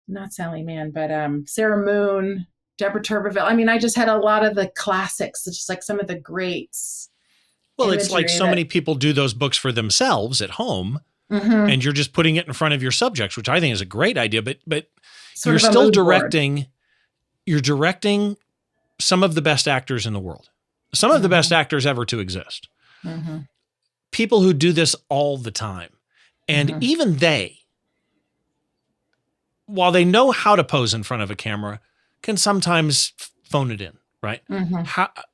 not Sally Mann, but Sarah Moon, Deborah Turbeville. I mean, I just had a lot of the classics, just like some of the greats. Well, it's like so many people do those books for themselves at home, and you're just putting it in front of your subjects, which I think is a great idea. But you're still directing. You're directing some of the best actors in the world, some of the best actors ever to exist. People who do this all the time, and even they, while they know how to pose in front of a camera, can sometimes phone it in, right?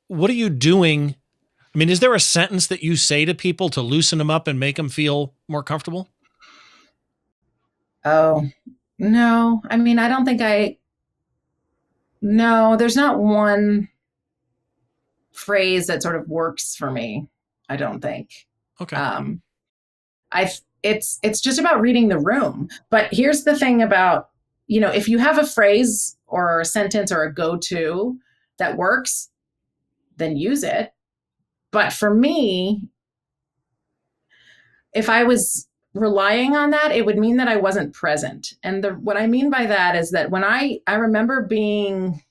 What are you doing? I mean, is there a sentence that you say to people to loosen them up and make them feel more comfortable? Oh, no. I mean, I don't think no, there's not one phrase that sort of works for me. I don't think. Okay. It's just about reading the room. But here's the thing about, if you have a phrase or a sentence or a go-to that works, then use it. But for me, if I was relying on that, it would mean that I wasn't present. And what I mean by that is that when I remember being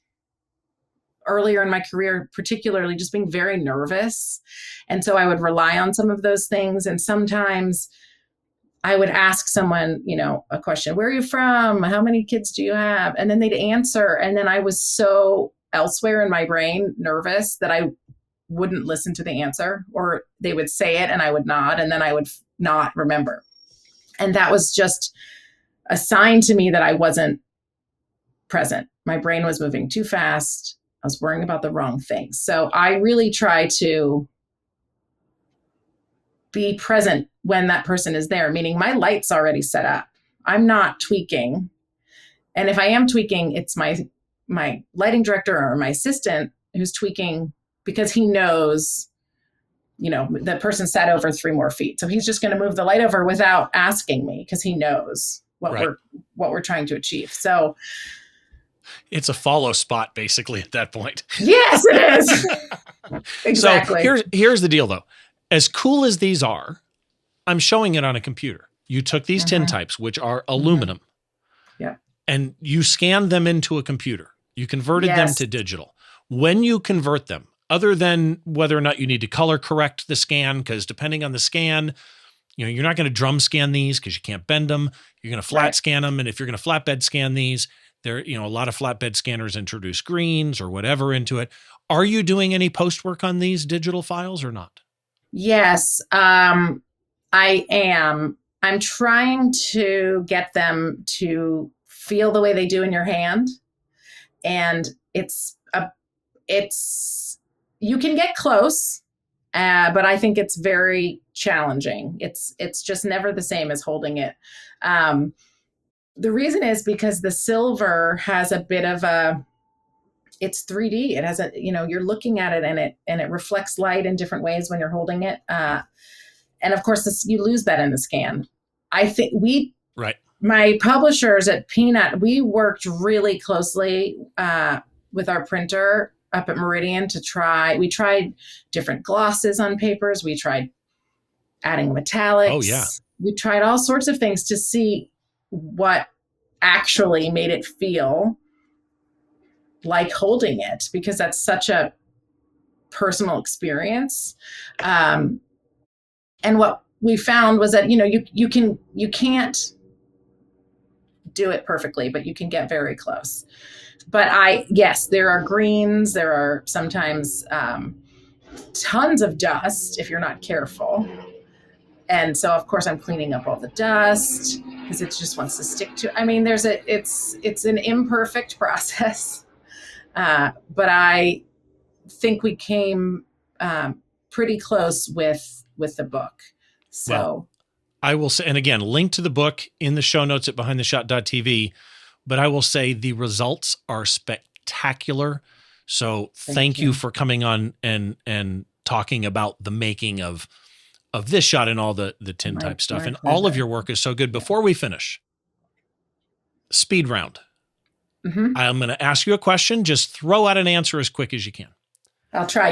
earlier in my career, particularly just being very nervous. And so I would rely on some of those things. And sometimes I would ask someone, a question, where are you from? How many kids do you have? And then they'd answer. And then I was so elsewhere in my brain, nervous, that I wouldn't listen to the answer, or they would say it and I would nod, and then I would not remember. And that was just a sign to me that I wasn't present. My brain was moving too fast. I was worrying about the wrong things. So I really try to be present when that person is there, meaning my light's already set up. I'm not tweaking. And if I am tweaking, it's my lighting director or my assistant who's tweaking, because he knows, the person sat over 3 more feet. So he's just going to move the light over without asking me, because he knows what we're trying to achieve. So it's a follow spot basically at that point. Yes, it is. Exactly. So here's the deal though. As cool as these are, I'm showing it on a computer. You took these Tintypes, which are aluminum. Yeah. And you scanned them into a computer. You converted them to digital. When you convert them, other than whether or not you need to color correct the scan, because depending on the scan, you're not going to drum scan these because you can't bend them. You're going to flat scan them. And if you're going to flatbed scan these, a lot of flatbed scanners introduce greens or whatever into it. Are you doing any post work on these digital files or not? Yes, I am. I'm trying to get them to feel the way they do in your hand. And you can get close, but I think it's very challenging. It's just never the same as holding it. The reason is because the silver has a bit of it's 3D. It has a, you're looking at it, and it reflects light in different ways when you're holding it. And of course, you lose that in the scan. I think right. My publishers at Peanut, we worked really closely with our printer up at Meridian we tried different glosses on papers. We tried adding metallics. Oh, yeah. We tried all sorts of things to see what actually made it feel like holding it, because that's such a personal experience. And what we found was that, you can't do it perfectly, but you can get very close. But yes, there are greens. There are sometimes tons of dust if you're not careful. And so, of course, I'm cleaning up all the dust because it just wants to stick to. I mean, it's an imperfect process, but I think we came pretty close with the book. So. Well, I will say, and again, link to the book in the show notes at behindtheshot.tv, but I will say the results are spectacular. So thank you for coming on and talking about the making of this shot and all the Tintype stuff. And all of your work is so good. Before we finish, speed round. Mm-hmm. I'm going to ask you a question. Just throw out an answer as quick as you can. I'll try.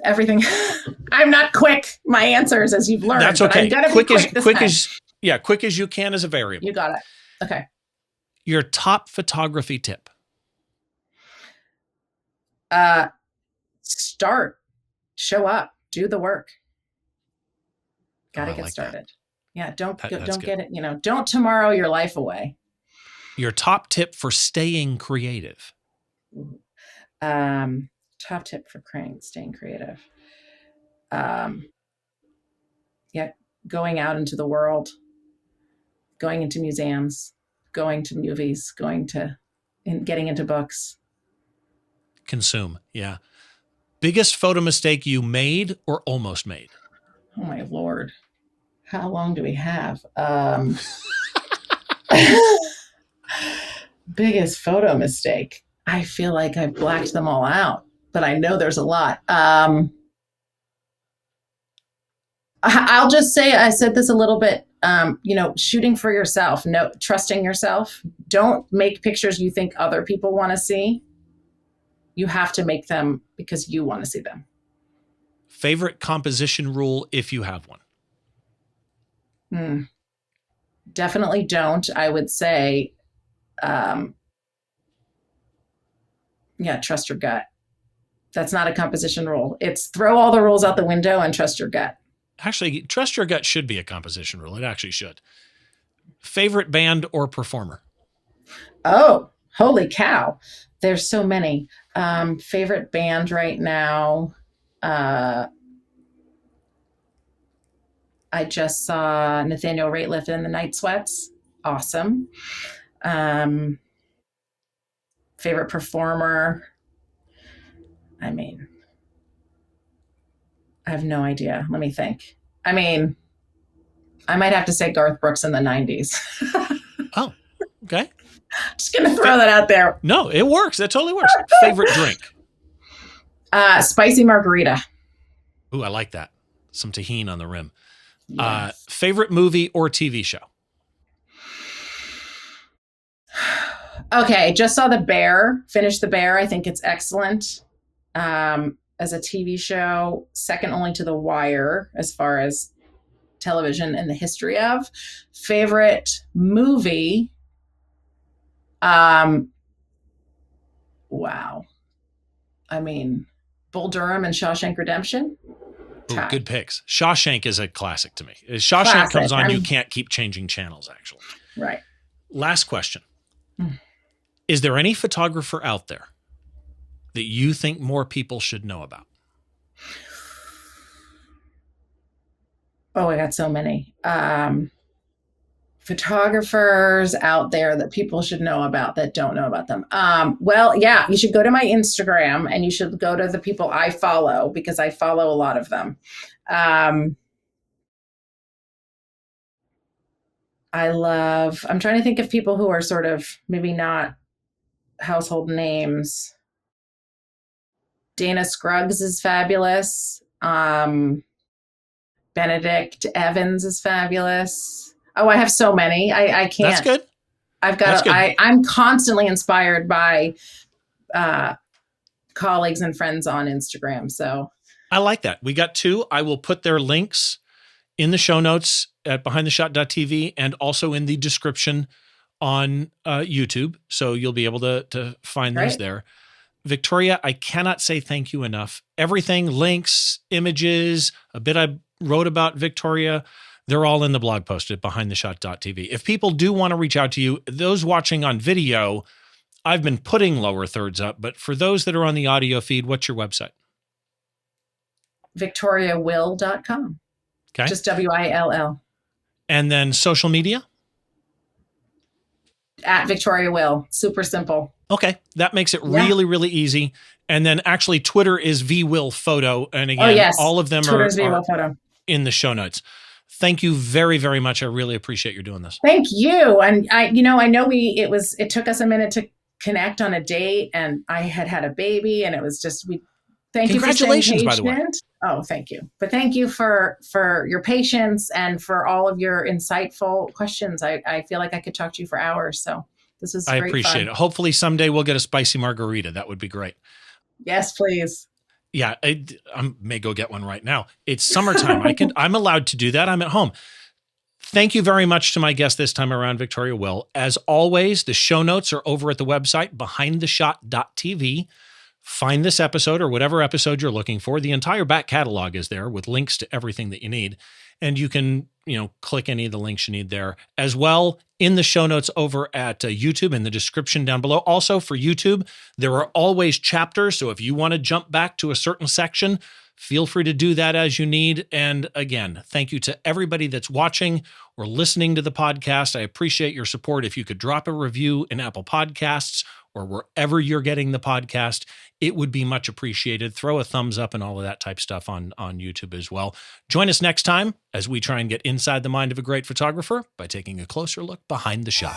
Everything. I'm not quick. My answers, as you've learned. That's okay. Quick as you can is a variable. You got it. Okay. Your top photography tip. Start. Show up. Do the work. Got to get started. That. Yeah. Don't get it. Don't tomorrow your life away. Your top tip for staying creative. Top tip for staying creative. Going out into the world, going into museums, going to movies, getting into books. Consume. Yeah. Biggest photo mistake you made or almost made? Oh my Lord. How long do we have? Biggest photo mistake. I feel like I've blacked them all out, but I know there's a lot. I'll just say, I said this a little bit, shooting for yourself, trusting yourself. Don't make pictures you think other people want to see. You have to make them because you want to see them. Favorite composition rule, if you have one? Definitely don't. I would say, trust your gut. That's not a composition rule. It's throw all the rules out the window and trust your gut. Actually, trust your gut should be a composition rule. It actually should. Favorite band or performer? Oh, holy cow. There's so many. Favorite band right now. I just saw Nathaniel Rateliff in the Night Sweats. Awesome. Favorite performer. I have no idea. Let me think. I might have to say Garth Brooks in the 90s. Oh, okay. Just going to throw that out there. No, it works. That totally works. Favorite drink? Spicy margarita. Ooh, I like that. Some tahini on the rim. Yes. Favorite movie or TV show? Okay, just saw The Bear. Finished The Bear. I think it's excellent. As a TV show, second only to The Wire as far as television in the history of. Favorite movie? Wow. Bull Durham and Shawshank Redemption. Ooh, good picks. Shawshank is a classic to me. As Shawshank comes on, you can't keep changing channels, actually. Right. Last question. Is there any photographer out there that you think more people should know about? Oh, I got so many. Photographers out there that people should know about that don't know about them. Well, yeah, you should go to my Instagram and you should go to the people I follow because I follow a lot of them. I'm trying to think of people who are sort of maybe not household names. Dana Scruggs is fabulous. Benedict Evans is fabulous. Oh, I have so many. I can't. That's good. I'm constantly inspired by colleagues and friends on Instagram. So I like that. We got 2. I will put their links in the show notes at behindtheshot.tv and also in the description on YouTube. So you'll be able to find those there. Victoria, I cannot say thank you enough. Everything, links, images, a bit I wrote about Victoria, they're all in the blog post at behindtheshot.tv. If people do want to reach out to you, those watching on video, I've been putting lower thirds up, but for those that are on the audio feed, what's your website? VictoriaWill.com. Okay. Just WILL. And then social media? At Victoria Will. Super simple. Okay. That makes it really, really easy. And then actually Twitter is VWillPhoto. And again, all of them Twitter's are in the show notes. Thank you very, very much. I really appreciate you doing this. Thank you. And I know it took us a minute to connect on a date, and I had a baby, and it was just, thank you for staying patient. By the way. Oh, thank you. But thank you for your patience and for all of your insightful questions. I feel like I could talk to you for hours. So this was great. I appreciate it. Hopefully someday we'll get a spicy margarita. That would be great. Yes, please. Yeah, I may go get one right now. It's summertime. I'm allowed to do that. I'm at home. Thank you very much to my guest this time around, Victoria Will. As always, the show notes are over at the website, behindtheshot.tv. Find this episode or whatever episode you're looking for. The entire back catalog is there with links to everything that you need. And you can, click any of the links you need there as well in the show notes over at YouTube in the description down below. Also for YouTube, there are always chapters. So if you want to jump back to a certain section, feel free to do that as you need. And again, thank you to everybody that's watching or listening to the podcast. I appreciate your support. If you could drop a review in Apple Podcasts or wherever you're getting the podcast, it would be much appreciated. Throw a thumbs up and all of that type stuff on YouTube as well. Join us next time as we try and get inside the mind of a great photographer by taking a closer look behind the shot.